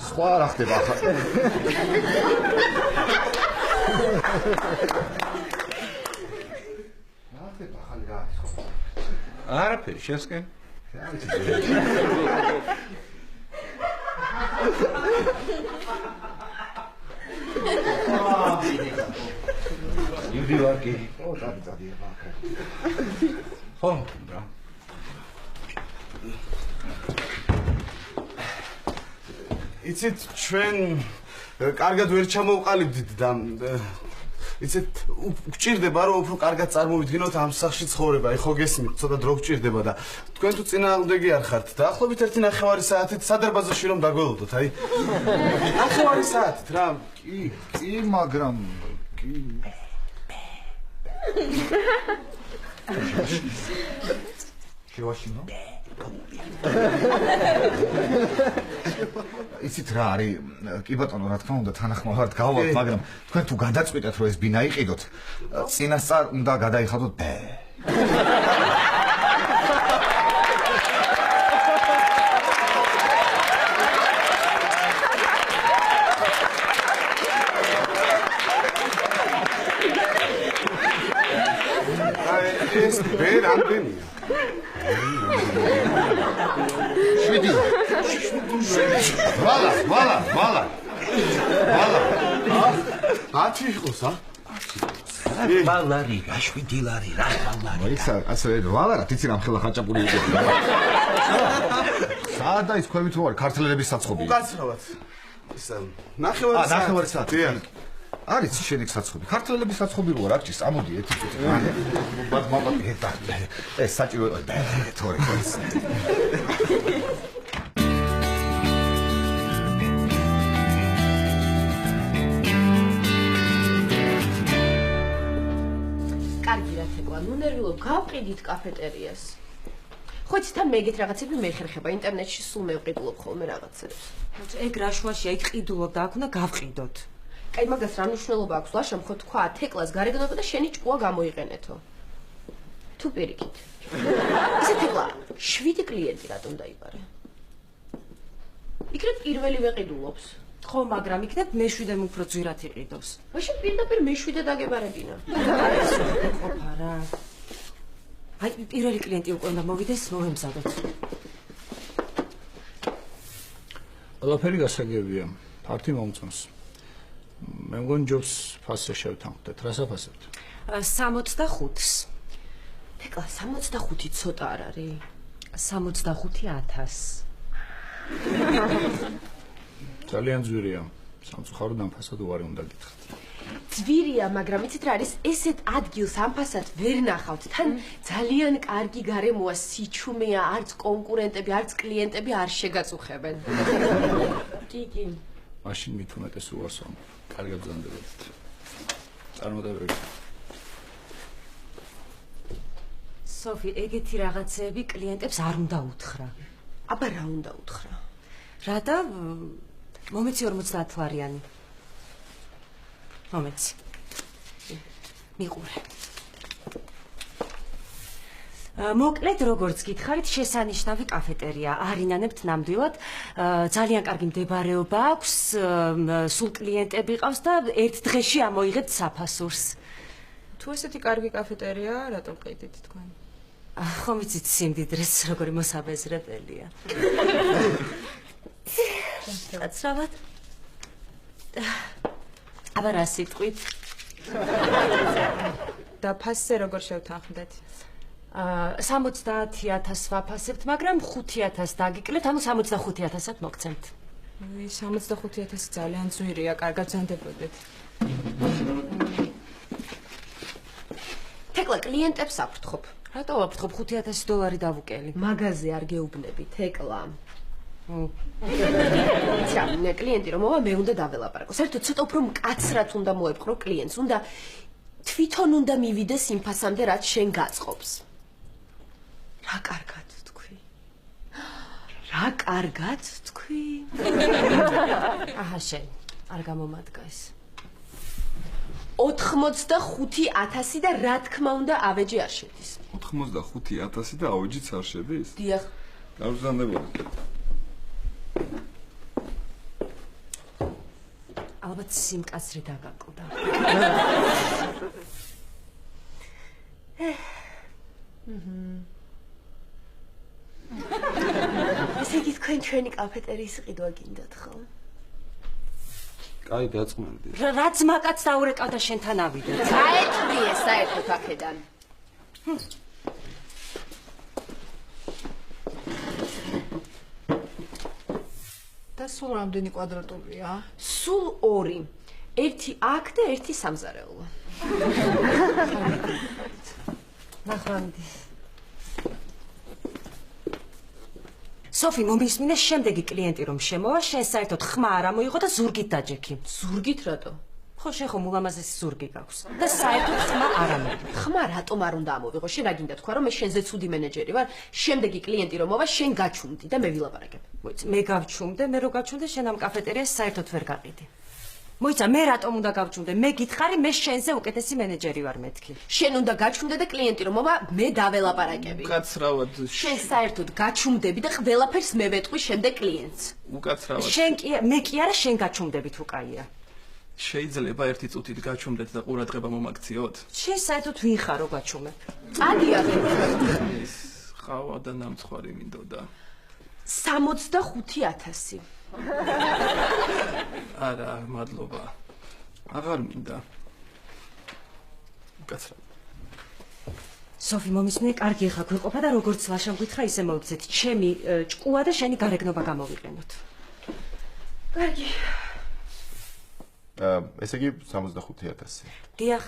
სხვა რა ხდება ახლა? რა ხდება ახალი რა არის ხო? არაფერი, შესკენ. იმდივარ კი. ო, წადია ბაქა. ხო, რა. იცით ჩვენ კარგად ვერ ჩამოვყალიბდით და იცით გჭირდება რომ უფრო კარგად წარმოვიდგინოთ ამ სახში ცხოვრება. აი ხო გესმით, ცოტა დრო გჭირდება და თქვენ თუ წინააღმდეგი არ ხართ და ახლობით ერთი ნახევარი საათით სადარბაზოში რომ დაგველოდოთ, აი. ნახევარი საათით რა. კი, მაგრამ კი. შევაშინო? იცით რა არის? კი ბატონო, რა თქმა უნდა, თანახმოვართ გავვალთ, მაგრამ თქვენ თუ გადაწყვიტეთ რომ ეს ბინა იყიდოთ, წინასწარ უნდა გადაიხადოთ ბე. ეს ბე რამდენია? შვიდი. ვალა. 10 იყოს, ა? ბალარი, შვიდი ლარი, რა ბალარი. მოიცა, ასე ვალა რა, თიცი რამ ხელა ხაჭაპური იყო. საადა ის ქვევით ვარ, ქართლელების საცხობია. უკაცრავად. ის ნახევარი საათი. ნახევარი საათი. არის შენი საცხობი. ქართველების საცხობი როა რა გჭირს? ამოდი ერთი წუთი. მამა ეს საჭირო თორე ხოს. კარგი რა თქმა, ნუ ნერვილობ, გავყიდით კაფეტერიას. ხო იცი თან მეგეთ რაღაცები მეხერხება ინტერნეტში სულ მევყიდულობ ხოლმე რაღაცებს. ეგ რა შუაშია, იქ ყიდულობ და აქ უნდა გავყიდოთ. კაი, მაგას რა მნიშვნელობა აქვს? ლაშა მხო თქვა, თეკლას გარეგნობა და შენი ჭკუა გამოიყენეთო. თუ პირიქით. ისე თეკლა, 7 კლიენტი რატომ დაიბარე? იქნებ პირველი ვეყიდულობს. ხო, მაგრამ იქნებ მე-7-მ უფრო ძვირად იყიდოს. მაშინ პირდაპირ მე-7 დაგებარებინა. ყოფა რა. აი, პირველი კლიენტი უკვე უნდა მოვიდეს, მოვემზადოთ. ყველაფერი გასაგებია. ფართი მომწონს. მე მგონი ჯობს ფასზე შევთანხმდეთ. რას აფასებთ? 65-ს. თეკლა, 65 ცოტა არ არის? 65,000. ძალიან ძვირია. სამწუხაროდ ამ ფასად უარი უნდა გითხრათ. ძვირია, მაგრამ იცით რა არის? ესეთ ადგილს ამ ფასად ვერ ნახავთ. თან ძალიან კარგი გარემოა, სიჩუმეა, არც კონკურენტები, არც კლიენტები არ შეგაწუხებენ. კი. მაშინ მით უმეტეს უარს ვამბობ. კარგად ბრძანდებოდით. წარმატებები. სოფი, ეგეთი რაღაცეები კლიენტებს არ უნდა უთხრა. აბა რა უნდა უთხრა? რა და მომეცი 50 ლარიანი. მომეცი. მიყურე. მოკლედ, როგორც გითხარით, შესანიშნავი კაფეტერია. არინანებთ ნამდვილად. ძალიან კარგი მდებარეობა აქვს, სულ კლიენტები ყავს და ერთ დღეში ამოიღეთ საფასურს. თუ ესეთი კარგი კაფეტერია, რატომ ყიდით თქვენ? ხომ იცით სიმდიდრეს როგორი მოსაბეზრებელია. კაცრავად. აბა რა სიტყვით? და ფასზე როგორ შევთანხმდეთ? 70,000 ვაფასებთ, მაგრამ 5,000 დაგიკლეთ, ანუ 65,000-ად მოგცემთ. 65,000 ძალიან ძვირია, კარგად ბრძანდებოდეთ. თეკლა, კლიენტებს აფრთხობ. რატო ვაფრთხობ? 5,000 დოლარი დავუკელი. მაღაზია არ გეუბნები, თეკლა. ჩამნე კლიენტი რომ მოვა მე უნდა დაველაპარაკო. საერთოდ ცოტა უფრო მკაცრად უნდა მოეპყრო კლიენტს. უნდა თვითონ უნდა მივიდეს იმ ფასამდე რაც შენ გაწყობს. რა კარგად თქვი. რა კარგად თქვი. აჰა შენ არ გამომადგა ეს. 85,000 და რა თქმა უნდა ავეჯი არ შედის. 85,000 და ავეჯიც არ შედის? დიახ. გავზანდებოდი. ალბათ სიმკაცრე დაგაკვდა. ესე იგი თქვენ ჩვენი კაფეტერიის ყიდვა გინდათ ხო? კაი, გაწმენდი. რა ძმაკაც დაურეკავდა შენთან ავიდეთ. გაეთვრიე საერთოდ აქედან. და სულ რამდენი კვადრატულია? სულ 2. ერთი აქ და ერთი სამზარეულო. ნახვამდი. სოფი, მომისმინე შემდეგი კლიენტი რომ შემოვა, შენ საერთოდ ხმა არ ამოიღო და ზურგით დაჯექი. ზურგით რატო? ხო, შენ ხომ ულამაზესი ზურგი გაქვს. და საერთოდ ხმა არ ამოიღო. ხმა რატომ არ უნდა ამოვიღო? შენ რა გინდა თქვა რომ მე შენზე ცუდი მენეჯერი ვარ? შემდეგი კლიენტი რომ მოვა, შენ გაჩუმდი და მე ვილაპარაკებ. მოიცა, მე გავჩუმდე, მე რო გავჩუმდე, შენ ამ კაფეტერიას საერთოდ ვერ გაყიდი. მოიცა, მე რატომ უნდა გავჩუმდე? მე გითხარი, მე შენზე უკეთესი მენეჯერი ვარ მეთქი. შენ უნდა გაჩუმდე და კლიენტი რომ მოვა, მე დაველაპარაკები. უკაცრავად. შენ საერთოდ გაჩუმდები და ყველაფერს მე ვეტყვი შემდეგ კლიენტს. უკაცრავად. შენ კი, მე კი არა, შენ გაჩუმდები თუ კაია. შეიძლება ერთი წუთით გაჩუმდეთ და ყურადღება მომაქციოთ? შენ საერთოდ ვინ ხარ რო გაჩუმებ? წადიახ. ეს ხავა და ნამცხვარი მინდოდა. 65,000. არა, მადლობა. აღარ მინდა. უკაცრავად. სოფი, მომისმინე, კარგი ხა გვიყოფა და როგორც ლაშამ გითხრა, ისე მოვიქცეთ. ჩემი ჭკუა და შენი გარეგნობა გამოვიყენოთ. კარგი. ესე იგი 65,000. დიახ.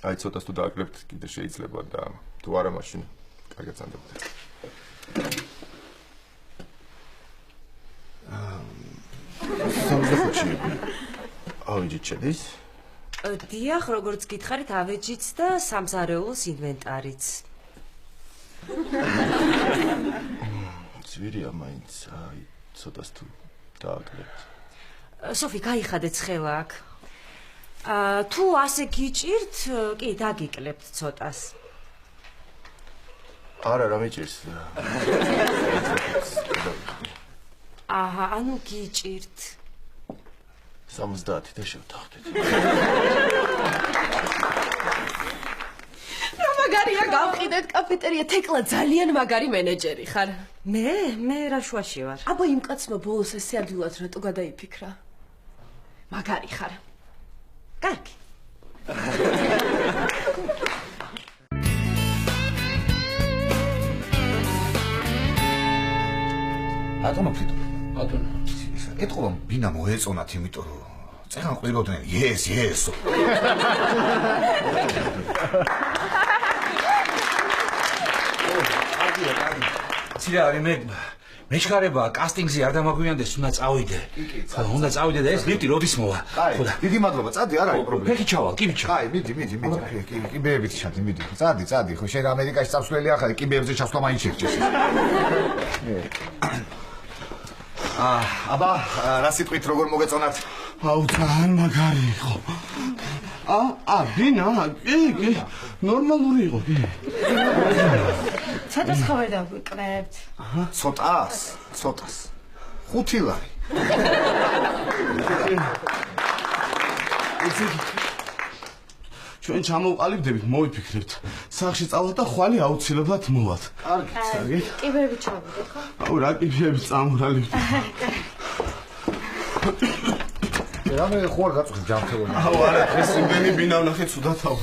აი ცოტას თუ დააკლებთ კიდე შეიძლება და თუ არა მაშინ კარგად წამდებთ. 65-ში ავეჯით შედის? დიახ, როგორც გითხარით, ავეჯიც და სამზარეულოს ინვენტარიც. ძვირია მაინც, აი ცოტას თუ დააკლებთ. სოფი, გაიხადე ცხელა აქ. თუ ასე გიჭირთ, კი, დაგიკლებთ ცოტას. არა, რა მიჭირს? აჰა, ანუ გიჭირთ. 70 და შევთანხმდით. რა მაგარია გავყიდეთ კაფეტერია, თეკლა ძალიან მაგარი მენეჯერი ხარ. მე რა შუაში ვარ. აბა იმ კაცმა ბოლოს ესე ადვილად რატო გადაიფიქრა? მაგარი ხარ. კარგი. ბატონო ფიტო. ბატონო. ეთქო ბინა მოეწონათ, იმიტომ რომ წეგან ყვიროდნენ. yes. ცირა არის მე შეხარება კასტინგზე არ დამაგვიანდეს, უნდა წავიდე. ხო, უნდა წავიდე და ეს ლიფტი როდის მოვა? ხო და დიდი მადლობა, წადი, არ არის პრობლემა. ფეხი ჩავალ, კიბით ჩავალ. აი, მიდი, კიბეებით ჩადი, მიდი. წადი, ხო, შენ ამერიკაში წავსვლელი ახლა კიბეებზე ჩასვლა მაინც შეჭეს. აბა, რა სიტყვით როგორ მოგეწონათ? აუ, ძალიან მაგარი იყო. ბინა, კი, ნორმალური იყო, კი. ცოტას ხავერ დავიკლებთ. ცოტას. 5 ლარი. ჩვენ ჩამოვყალიბდებით, მოვიფიქრებთ. სახში წავალთ და ხვალე აუცილებლად მოვალთ. კარგი. კიბეები ჩავიდეთ, ხო? აუ, რა კიბეები წამვრალიბთ. რამე ხო არ გაწუხებ ჯანმრთელობა. აუ, არა, ეს იმენი ბინა ვნახე ცუდათავ.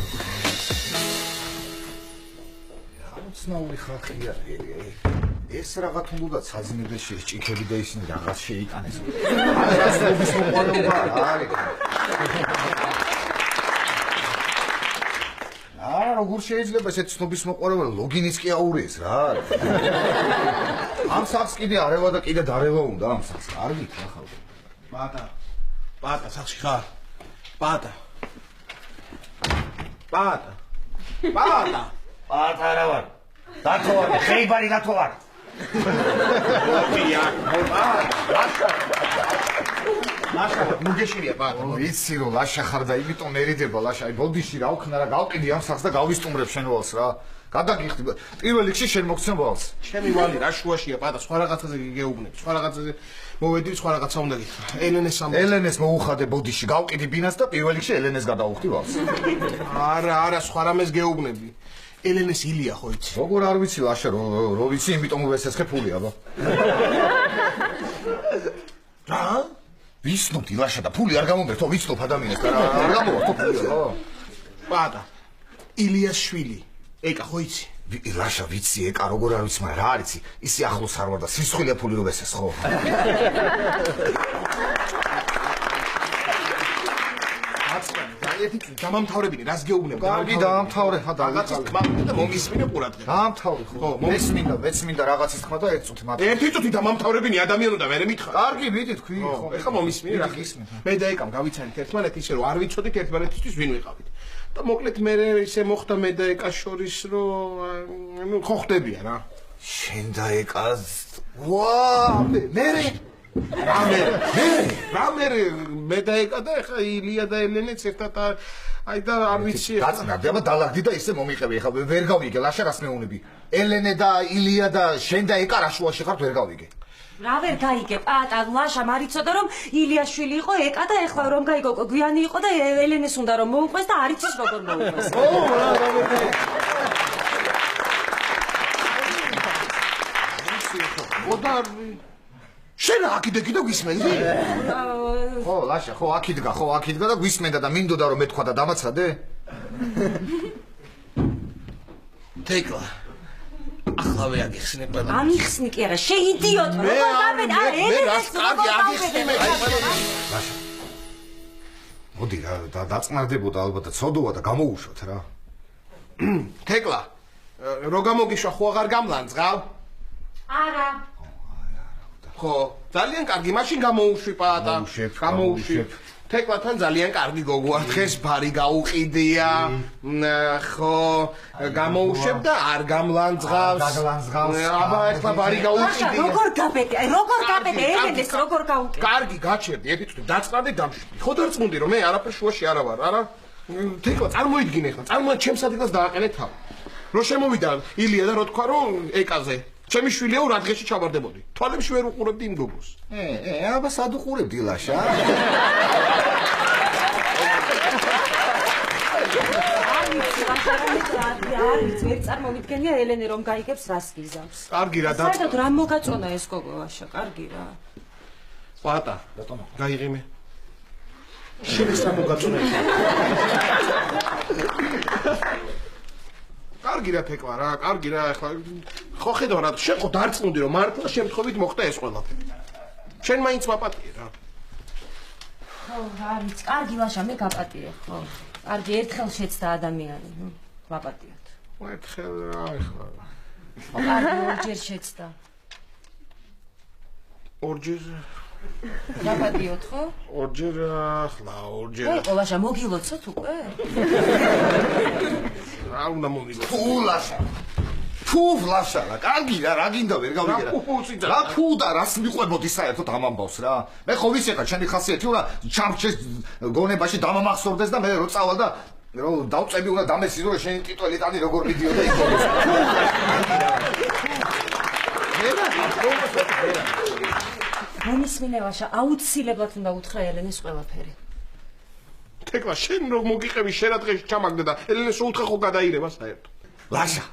ცნაური ხალხია. ეს რაღაც უნდა ცაძინებდეს შეჭიქები და ისინი რაღაც შეიტანეს. არა, სნობის მოყოლება არის. როგორ შეიძლება ესეთ ცნობის მოყოლება ლოგინიც კი აურიეს რა. ამ სახს კიდე არევა და კიდე დარევა უნდა ამ სახს. კარგი ხალხო. პატა, სახში ხარ? პატა არა ვარ. დათოვარ, ხეიბარი დათოვარ. ლაშა, მოგეშინია პატა. ვიცი რომ ლაშა ხარ და იმიტომ მერიდება ლაშა. აი ბოდიში რა ვქნა რა გავყიდი ამ სახს და გავისტუმრებ შენ ვალს რა. გადაგიხდი. პირველ რიგში შენ მოგცემ ვალს. ჩემი ვალი რა შუაშია პატა, სხვა რაღაცაზე გიგეუბნები. სხვა რაღაცაზე მოვედი, სხვა რაღაცა უნდა გითხრა. ელენეს მოუხადე ბოდიში, გავყიდი ბინას და პირველ რიგში ელენეს გადავუხდი ვალს. არა, სხვა რამეს გეუბნები. ელენეს ილია ხო იცი? როგორ არ ვიცი ლაშა, რო ვიცი, იმიტომ ვესესხე ფული აბა. რა? ვისნობდი ლაშა და ფული არ გამომერთო, ვიცნობ ადამიანს და არ გამოვართო ფული რა. პატა, ილიას შვილი. ეკა ხო იცი? ლაშა ვიცი, ეკა როგორ არ ვიცი, მაგრამ რა არიცი, ისი ახლოს არ ვარ და სისხლია ფული რო ვესეს ხო? დამამთავრებინე, რას გეუბნებ? კარგი, დაამთავრე, ხა რაღაცის თქმა და მომისმინე ყურადღება. დაამთავრე ხო? მეცმინდა რაღაცის თქმა და ერთი წუთი მათ. ერთი წუთი დამამთავრებინე ადამიანი და მე მითხარ. კარგი, მიდი თქვი ხო? ეხლა მომისმინე რა გისმენ. მე და ეკამ გავიცანით ერთმანეთი ისე რომ არ ვიცოდით ერთმანეთისთვის ვინ ვიყავით. და მოკლედ მე ისე მოხდა მე და ეკას შორის რომ ხო ხდებია რა. შენ და ეკას ვა მე და ეკა და ეხლა ილია და ელენეც ერთად აი და არ ვიცი დაწნარდი, აბა დალაგდი და ისე მომიყევი, ეხლა ვერ გავიგე ლაშა რას მეუნები. ელენე და ილია და შენ და ეკა რა შუაში ხართ ვერ გავიგე. რა ვერ გაიგე, პატა, ლაშა მარიცოდა რომ ილიაშვილი იყო, ეკა და ეხლა რომ გაიგო, გვიანი იყო და ელენეს უნდა რომ მოუყვეს და არ იცის როგორ მოუყვეს. შენ აქიდე კიდე გვისმენდი? ხო, ლაშა, ხო აქიდგა და გვისმენდა და მინდოდა რომ მეთქვა და დამაცადე? თეკლა. ახლავე აგიხსნე ყველა. ამიხსნი კი არა, შეიდიოტო. მე როგორ არ გავედე? მე მე რას კარგი აგიხსნე მე. მოდი რა დაწყნარდებოდა ალბათ და ცოდოა და გამოუშვათ რა. თეკლა რო გამოგიშვა ხო აღარ გამლანძღავ? არა. ხო, ძალიან კარგი, მაშინ გამოუშვი პაატა. გამოუშვი. თეკლათან ძალიან კარგი გოგოა, დღეს ბარი გაუყიდია. ხო, გამოუშვებ და არ გამლანძღავს. აბა, ეხლა ბარი გაუყიდია. როგორ გაბედე? როგორ გაბედე? ელენეს როგორ გაუკეთე? კარგი, გაჩერდი, ერთი წუთი დაწყნარდი დამშვიდი. ხო დარწმუნდი რომ მე არაფერ შუაში არა ვარ, არა? თეკლა წარმოიდგინე ხა, წარმოიდგინე ჩემს ადგილას დააყენე თავი. რო შემოვიდა ილია და რო თქვა რომ ეკაზე ჩემი შვილია რა დღეში ჩავარდებოდი. თვალებში ვერ უყურებდი იმ გოგოს. აბა სად უყურებდი ლაშა? არის ვერ წარმოვიდგენია ელენე რომ გაიგებს რას გიზავს. კარგი რა საერთოდ რა მოგაწონა ეს გოგო ლაშა, კარგი რა. პატა, ბატონო, გაიღიმე. შენ ეს რა მოგაწონა? კარგი რა თეკლა რა, კარგი რა, ახლა ხო ხედავ რა, შენ ხო დარწმუნდი რომ მართლა შემთხვევით მოხდა ეს ყველაფერი. შენ მაინც ვაპატიე რა. ხო, არის, კარგი ლაშა, მე გაპატიე, ხო. კარგი, ერთხელ შეცდა ადამიანი, ვაპატიოთ. ერთხელ რა ახლა. კარგი, ორჯერ შეცდა. ორჯერ ვაპატიოთ, ხო? ორჯერ ახლა, ორჯერ. ხო, ლაშა, მოგილოცოთ უკვე? რა უნდა მომიგოს? ფუ ლაშა. ფუ ლაშა რა, კარგი რა, რა გინდა ვერ გავიგე რა. რა ფუ და რას მიყვებოდი საერთოდ ამ ამბავს რა. მე ხო ვიცი ხა ჩემი ხასიათი უნდა ჩამრჩეს გონებაში დამამახსოვრდეს და მე რო წავალ და რო დავწები უნდა დამესიზო რომ შენი ტიტველი ტანი როგორ მიდიოდა იქ. მომისმინე ლაშა, აუცილებლად უნდა უთხრა ელენეს ყველაფერი. თეკლა შენ რო მოგიყევი შენ რა დღეში ჩამაგდე და ელენეს უთხრა ხო გადაირება საერთოდ. ლაშა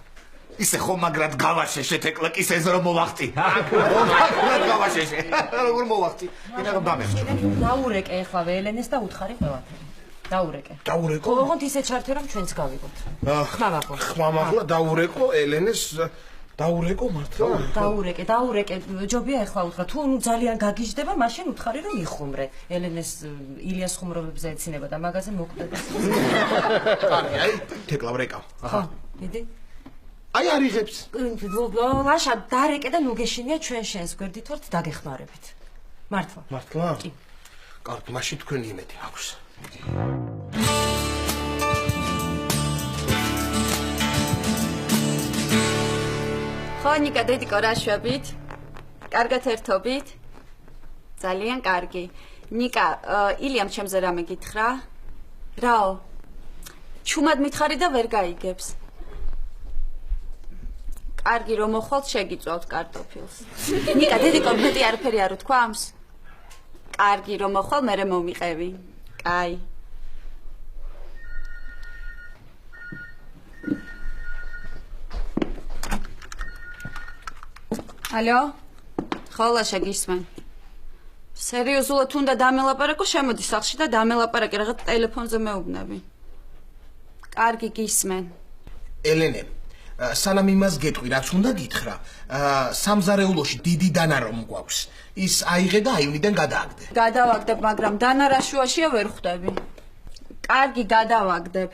ისე ხომ მაგრად გავაშეშე თეკლა კისეს რომ მოვახტი. მაგრად გავაშეშე. როგორ მოვახტი? ინა რომ დამეხჭო. დაურეკე ეხლა ელენეს და უთხარი ყველაფერი. დაურეკე. დაურეკო? ოღონდ ისე ჩართე რომ ჩვენც გავიგოთ. ხმამაღლა. ხმამაღლა დაურეკო ელენეს დაურეკო მართლა? დაურეკე. ჯობია ეხლა უთხრა. თუ ძალიან გაგიჟდება, მაშინ უთხარი რომ იხუმრე. ელენეს ილიას ხუმრობებზე ეცინება და მაგაზე მოკვდება. კარგი, აი, თეკლა ვრეკავ. ხო, დიდი. აი არიღებს. ლაშა, დარეკე და ნუგეშინია ჩვენ შენს გვერდით ვართ დაგეხმარებით. მართლა. მართლა? კი. კარგი, მაშინ თქვენი იმედი აქვს. ხო, ნიკა, დედიკო, რა შვებით? კარგად ერთობით? ძალიან კარგი. ნიკა, ილიამ ჩემზე რამე გითხრა? რაო? ჩუმად მითხარი და ვერ გაიგებს. კარგი, რომ მოხვალთ, შეგიწვავთ კარტოფილს. ნიკა, დედიკო, მეტი არაფერი არ უთქვა ამს? კარგი, რომ მოხვალ, მერე მომიყევი. კაი. ალო? ხო, ლაშა, გისმენ. სერიოზულად უნდა დამელაპარაკო, შემოდი სახლში და დამელაპარაკე, რაღაც ტელეფონზე მეუბნები. კარგი, გისმენ. ელენე, სანამ იმას გეტყვი, რაც უნდა გითხრა, სამზარეულოში დიდი დანა რომ გვაქვს. ის აიღე და აივნიდან გადააგდე. გადავაგდებ, მაგრამ დანა რა შუაშია ვერ ხვდები. კარგი, გადავაგდებ.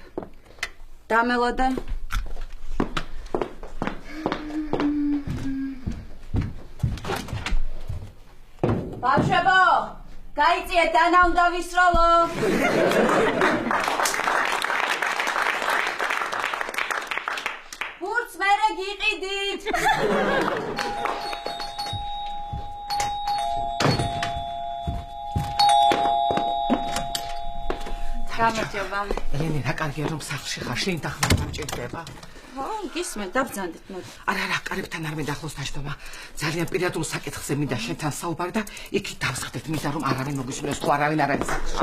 დამელოდე. ბავშვებო, გაიწიეთ, დანა უნდა ვისროლო. ბურთს მერე გიყიდით. გამარჯობა. ელენე, რა კარგია რომ სახლში ხარ, შენ დახმარება მჭირდება. ხო, გისმენ, დავბრძანდით, მოდი. არა, კარებთან არ მინდა ახლოს დაშტომა. ძალიან პირადულ საკითხზე მინდა შენთან საუბარი და იქით დავსხდეთ, მინდა რომ არავინ მოგისმინოს, თუ არავინ არ არის სახლში.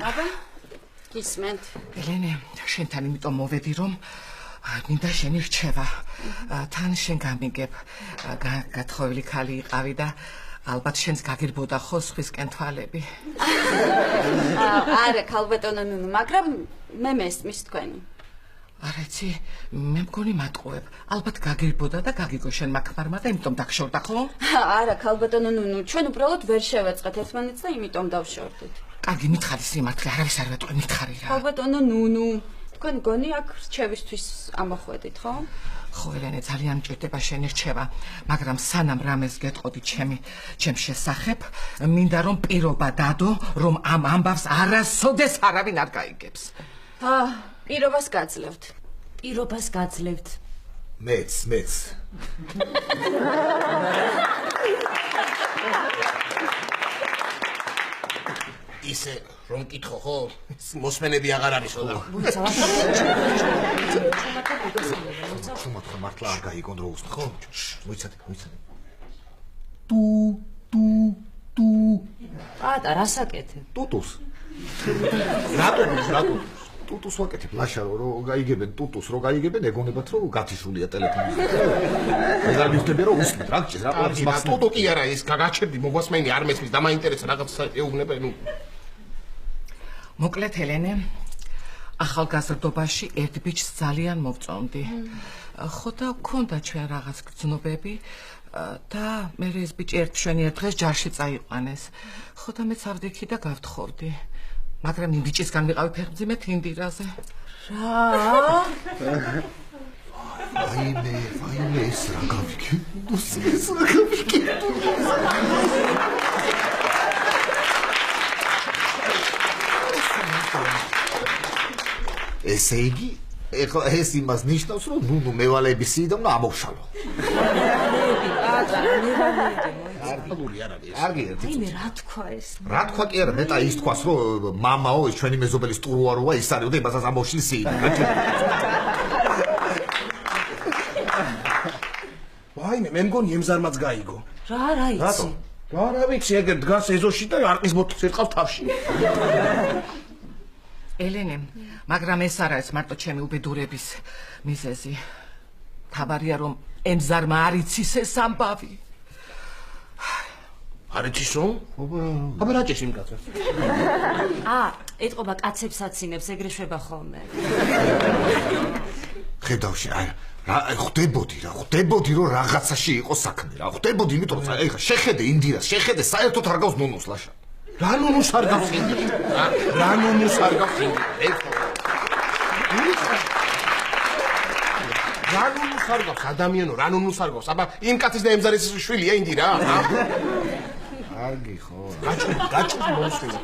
აბა, გისმენთ. ელენე, შენთან იმიტომ მოვედი, რომ მინდა შენი რჩევა. თან შენ გამიგებ, გათხოვილი ქალი იყავი და ალბათ შენს გაგირბოდა ხო სხვისკენ თვალები. არა, ქალბატონო ნუნუ, მაგრამ მე მესმის თქვენი. არა იცი, მე მგონი მატყუებ. ალბათ გაგირბოდა და გაგიგო შენ მაგმარმა და იმიტომ დაგშორდა ხო? არა, ქალბატონო ნუნუ, ჩვენ უბრალოდ ვერ შევეწყეთ ერთმანეთს და იმიტომ დავშორდით. კარგი, მითხარი სიმართლე, არავის არ ვეტყვი, მითხარი რა. ქალბატონო ნუნუ, თქვენ გონი აქ რჩევისთვის ამოხვედით, ხო? ხო, ელენე, ძალიან მჭირდება შენი რჩევა, მაგრამ სანამ რამეს გეტყოდი ჩემ შესახებ, მინდა რომ პირობა დადო, რომ ამ ამბავს არასოდეს არავინ არ გაიგებს. პირობას გაძლევთ. პირობას გაძლევთ. მეც. ისე რომ კითხო ხო? მოსმენები აღარ არისო და. ხუმათქა მართლა არ გაიგონ რო უსწრ ხო? მოიცადე. ტუ. პატა, რას აკეთებ? ტუტუს. რატო? ტუტუს ვაკეთებ ლაშა რო გაიგებენ ტუტუს რო გაიგებენ ეგონებათ რომ გათიშულია ტელეფონი. ეგარ მივხვდები რომ უსმით რა გჭირს რა ყოველთვის მაგ ტუტუ კი არა ის გაგაჩერდი მოგვასმენი არ მესმის და მაინტერესა რაღაცა ეუბნება ნუ. მოკლედ ელენე, ახალგაზრდობაში ერთ ბიჭს ძალიან მოვწონდი. ხო და გქონდა ჩვენ რაღაც გრძნობები და მე ეს ბიჭი ერთ მშვენიერ დღეს ჯარში წაიყვანეს. ხო და მეც ავდექი და გავთხოვდი. მაგრამ იმ ბიჭისგან ვიყავი ფეხმძიმედ ინდირაზე. რა? ვაიმე ეს რა გავიქე? ეს რა გავიქე? ესე იგი, ეხლა ეს იმას ნიშნავს, რომ ნუნუ მევალეების სიიდან უნდა ამოვშალო. კარგი ერთი. მე რა თქვა ეს? რა თქვა კი არა, მეტა ის თქვას, რომ მამაო, ეს ჩვენი მეზობელის ტურუაროა, ის არის და იმასაც ამოვშლის სიიდან. ვაიმე, მე მგონი ემზარმაც გაიგო. რა იცი? რა ვიცი, ეგერ დგას ეზოში და არყის ბოთლს ერყავს თავში. ელენე, მაგრამ ეს არა ეს მარტო ჩემი უბედურების მიზეზი. თავარია რომ ემზარმა არ იცის ეს ამბავი. არ იცის რომ? აბა რა ჭირს იმ კაცს? ეტყობა კაცებს აცინებს, ეგრე შვება ხოლმე. ხედავში, რა ხვდებოდი რომ რაღაცაში იყო საქმე რა. ხვდებოდი, იმიტომ რომ ეხლა შეხედე ინდირას, შეხედე საერთოდ არ გავს ნუნუს ლაშა. რა ნუნუს არ გავს ინდირა? რა ნუნუს არ გავს ინდირა? რა ნუნუს არ გავს ადამიანო, რა ნუნუს არ გავს? აბა იმ კაცის და ემზარის შვილია ინდირა? კარგი ხო. გაჭუს მოსულა.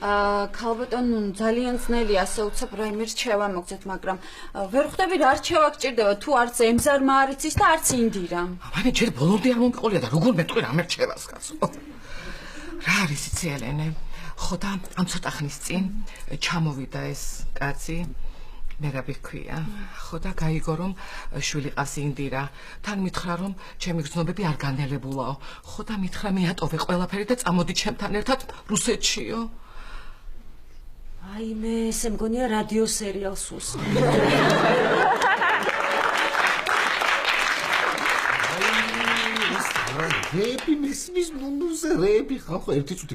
ქალბატონო ძალიან ძნელი ასე უცებ რაიმე რჩევა მოგცეთ, მაგრამ ვერ ხვდები რა რჩევა გჭირდება თუ არც ემზარმა არ იცის და არც ინდირამ. აბა ჯერ ბოლომდე არ მომიყოლია და როგორ მეტყვი რამე რჩევას კაცო. რა არის იცი ელენე? ხო და ამ ცოტა ხნის წინ ჩამოვიდა ეს კაცი. მერაბი ქვია. ხო და გაიგო რომ შვილი ყავს ინდირა. თან მითხრა რომ ჩემი გრძნობები არ განელებულაო. ხო და მითხრა მიატოვე ყველაფერი და წამოდი ჩემთან ერთად რუსეთშიო. აი მე ესე მგონია რადიო სერიალს უსმენ. რეები მისმის ნუნუზე რეები ხო ერთი წუთი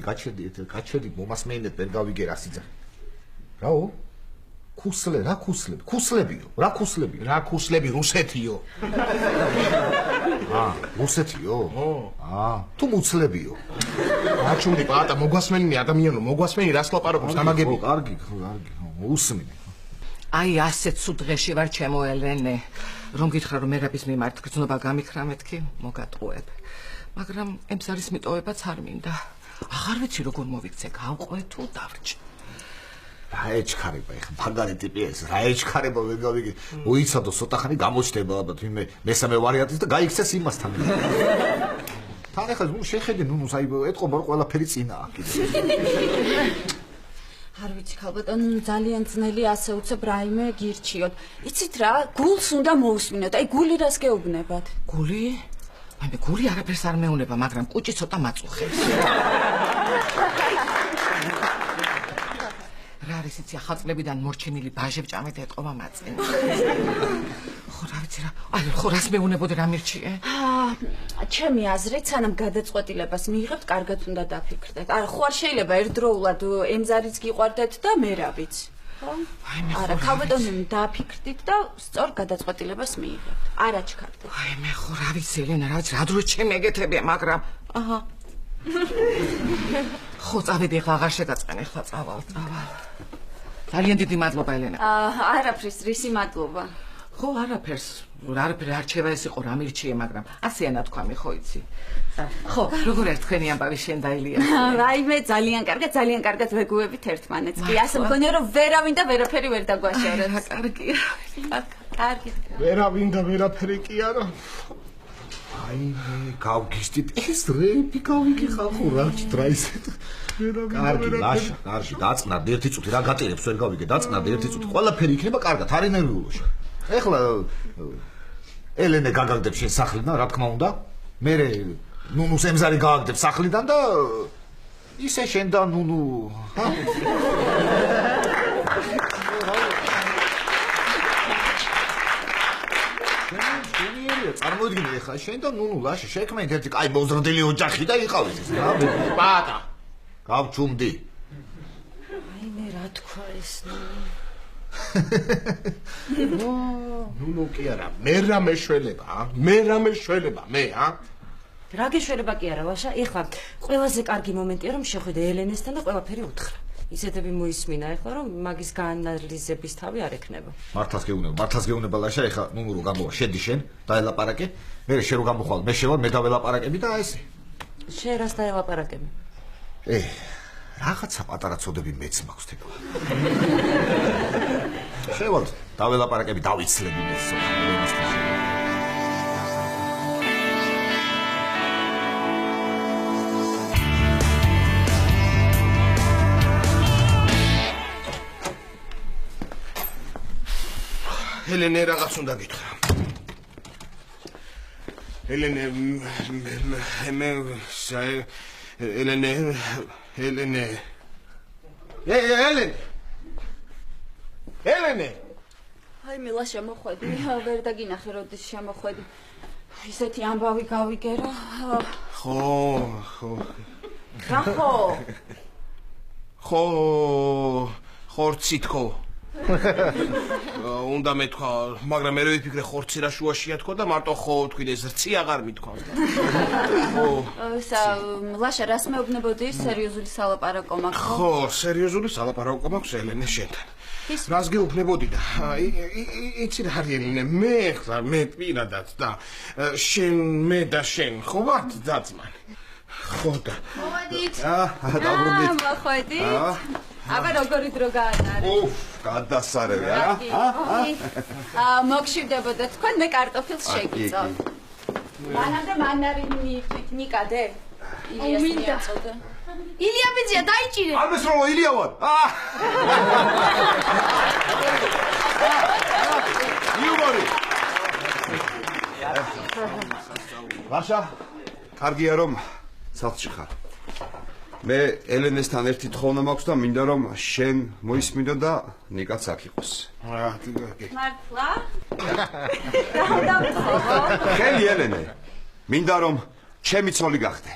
გაჩერდი მომასმენინეთ ვერ გავიგე რა სიძახი. რაო? რა ქუსლები რუსეთიო. რუსეთიო? თუ მუცლებიო. აჩუმდი პატა მოგვასმენი ადამიანო, მოგვასმენი რას ლაპარაკობს დამაგები. კარგი, უსმინე. აი ასეთ სულ დღეში ვარ ჩემო ელენე, რომ გითხრა რომ მერაბის მიმართ გრძნობა გამიქრა მეთქი, მოგატყუებ. მაგრამ ემზარის მიტოვებაც არ მინდა. აღარ ვიცი როგორ მოვიქცე, გავყვე თუ დავრჩი. რა ეჩქარება ეხა მაგარი ტიპი ეს რა ეჩქარება ვერ გავიგე უიცადო ცოტა ხანი გამოჩდება ალბათ ვინმე მესამე ვარიანტის და გაიქცეს იმასთან თან ეხლა ნუ შეხედე ნუნუს აი ეტყობა რომ ყველაფერი წინაა კიდე არ ვიცი ქალბატონო ძალიან ძნელი ასე უცებ რაიმე გირჩიოთ იცით რა გულს უნდა მოусმინოთ აი გული რას გეუბნებათ გული აი გული არაფერს არ მეუნება მაგრამ კუჭი ცოტა მაწუხებს რა არის იცი ახალწლებიდან მორჩენილი ბაჟებჭამეთ ეტყობა მაწინ. ხო რა ვიცი რა. აი ხო რას მეუნებოდი რა მირჩიე? ჩემი აზრით სანამ გადაწყვეტილებას მიიღებთ, კარგად უნდა დაფიქრდეთ. არა ხო არ შეიძლება ერთდროულად ემზარიც გიყვარდეთ და მერაბიც. ხო? არა, ქალბატონი დააფიქრდით და სწორ გადაწყვეტილებას მიიღებთ. არ აჩქარდით. აი მე ხო რა ვიცი ელენა, რა ვიცი, რა დრო ჩემი ეგეთებია, მაგრამ აჰა. ხო, წავედი ახლა აღარ შეგაწყენ, ახლა წავალ. ძალიან დიდი მადლობა ელენა. არაფრის, რისი მადლობა. ხო, არაფერი არ რჩება ეს იყო რა მირჩიე, მაგრამ ასეა ნათქვამი, ხო იცი. ხო, როგორ არის თქვენი ამბავი შენ და ილია? რაიმე ძალიან კარგად ვეგუებით ერთმანეთს. კი, ასე მგონია რომ ვერავინ და ვერაფერი ვერ დაგვაშორებს. კარგია. კარგი. ვერავინ და ვერაფერი კი არა. აი მე გავგისტით ეს რეპი გავიგე ხალხო რა ჭდრა ისე. კარგი, ლაშა, კარგი, დაწნარდ ერთი წუთი რა გატირებს ვერ გავიგე, დაწნარდ ერთი წუთი. ყველაფერი იქნება კარგად, არ ენერგიულოშა. ეხლა ელენე გაგაგდებს შენ სახლიდან, რა თქმა უნდა. მე ნუნუს ემზარი გააგდებს სახლიდან და ისე შენ და ნუნუ, ჰა? შენიერია, წარმოიდგინე ეხლა შენ და ნუნუ ლაშა შექმნით ერთი კაი მოზრდილი ოჯახი და იყავით ეს რა. პატა. გავჩუმდი. აი მე რა თქვა ეს ნუნუ კი არა, მე რა მეშველება, მე, რა გეშველება კი არა, ვაშა, ეხლა ყველაზე კარგი მომენტია რომ შეხვიდე ელენესთან და ყველაფერი უთხრა. ისეთები მოისმინა ეხლა რომ მაგის გაანალიზების თავი არ ექნება. მართლაც გეუბნება ლაშა, ეხლა ნუნუ რო გამოვა, შედი შენ, დაელაპარაკე, მე შენ რო გამოხვალ, მე შევალ, მე დაველაპარაკები და ესე. შენ რას დაელაპარაკები? რაღაცა პატარა ცოდები მეც მაქვს თქო. შევალ, დაველაპარაკები, დავიცლები მეც სოფლენასთან. ელენე რაღაც უნდა გითხრა. ელენე აი მე ლაშა მოხვედი, ვერ დაგინახე როდის შემოხვედი. ისეთი ამბავი გავიგე რა. ხო, ხორცი თქო. უნდა მეთქვა, მაგრამ მე ვიფიქრე ხორცი რა შუაშია თქო და მარტო ხო თქვი ეს რცი აღარ მithქვავს და. ლაშა რას მეუბნებოდი, სერიოზული სალაპარაკო მაქვს? ხო, სერიოზული სალაპარაკო მაქვს ელენე შენთან. რას გეუბნებოდი და იცი რა არის ელენე, მე პირადად და მე და შენ ხო ვართ ძაძმანი. ხო და. მოведით. დაბრუნდით. მოხვედით. აბა როგორი დრო გაატარეთ? გადასარევი რა. მოგშივდებოდა თქვენ, მე კარტოფილს შეგიწევ. მანამდე მანარინი მიიღეთ, მიკადე? ილიას მიაწოდა. ილია ბიძია დაიჭირე. ამას რო ილია ვარ. იუმორი. ლაშა, კარგია რომ სახლში ხარ. მე ელენესთან ერთი თხოვნა მაქვს და მინდა რომ შენ მოისმინო და ნიკაც აქ იყოს. მართლა? ხელი ელენე. მინდა რომ ჩემი ცოლი გახდე.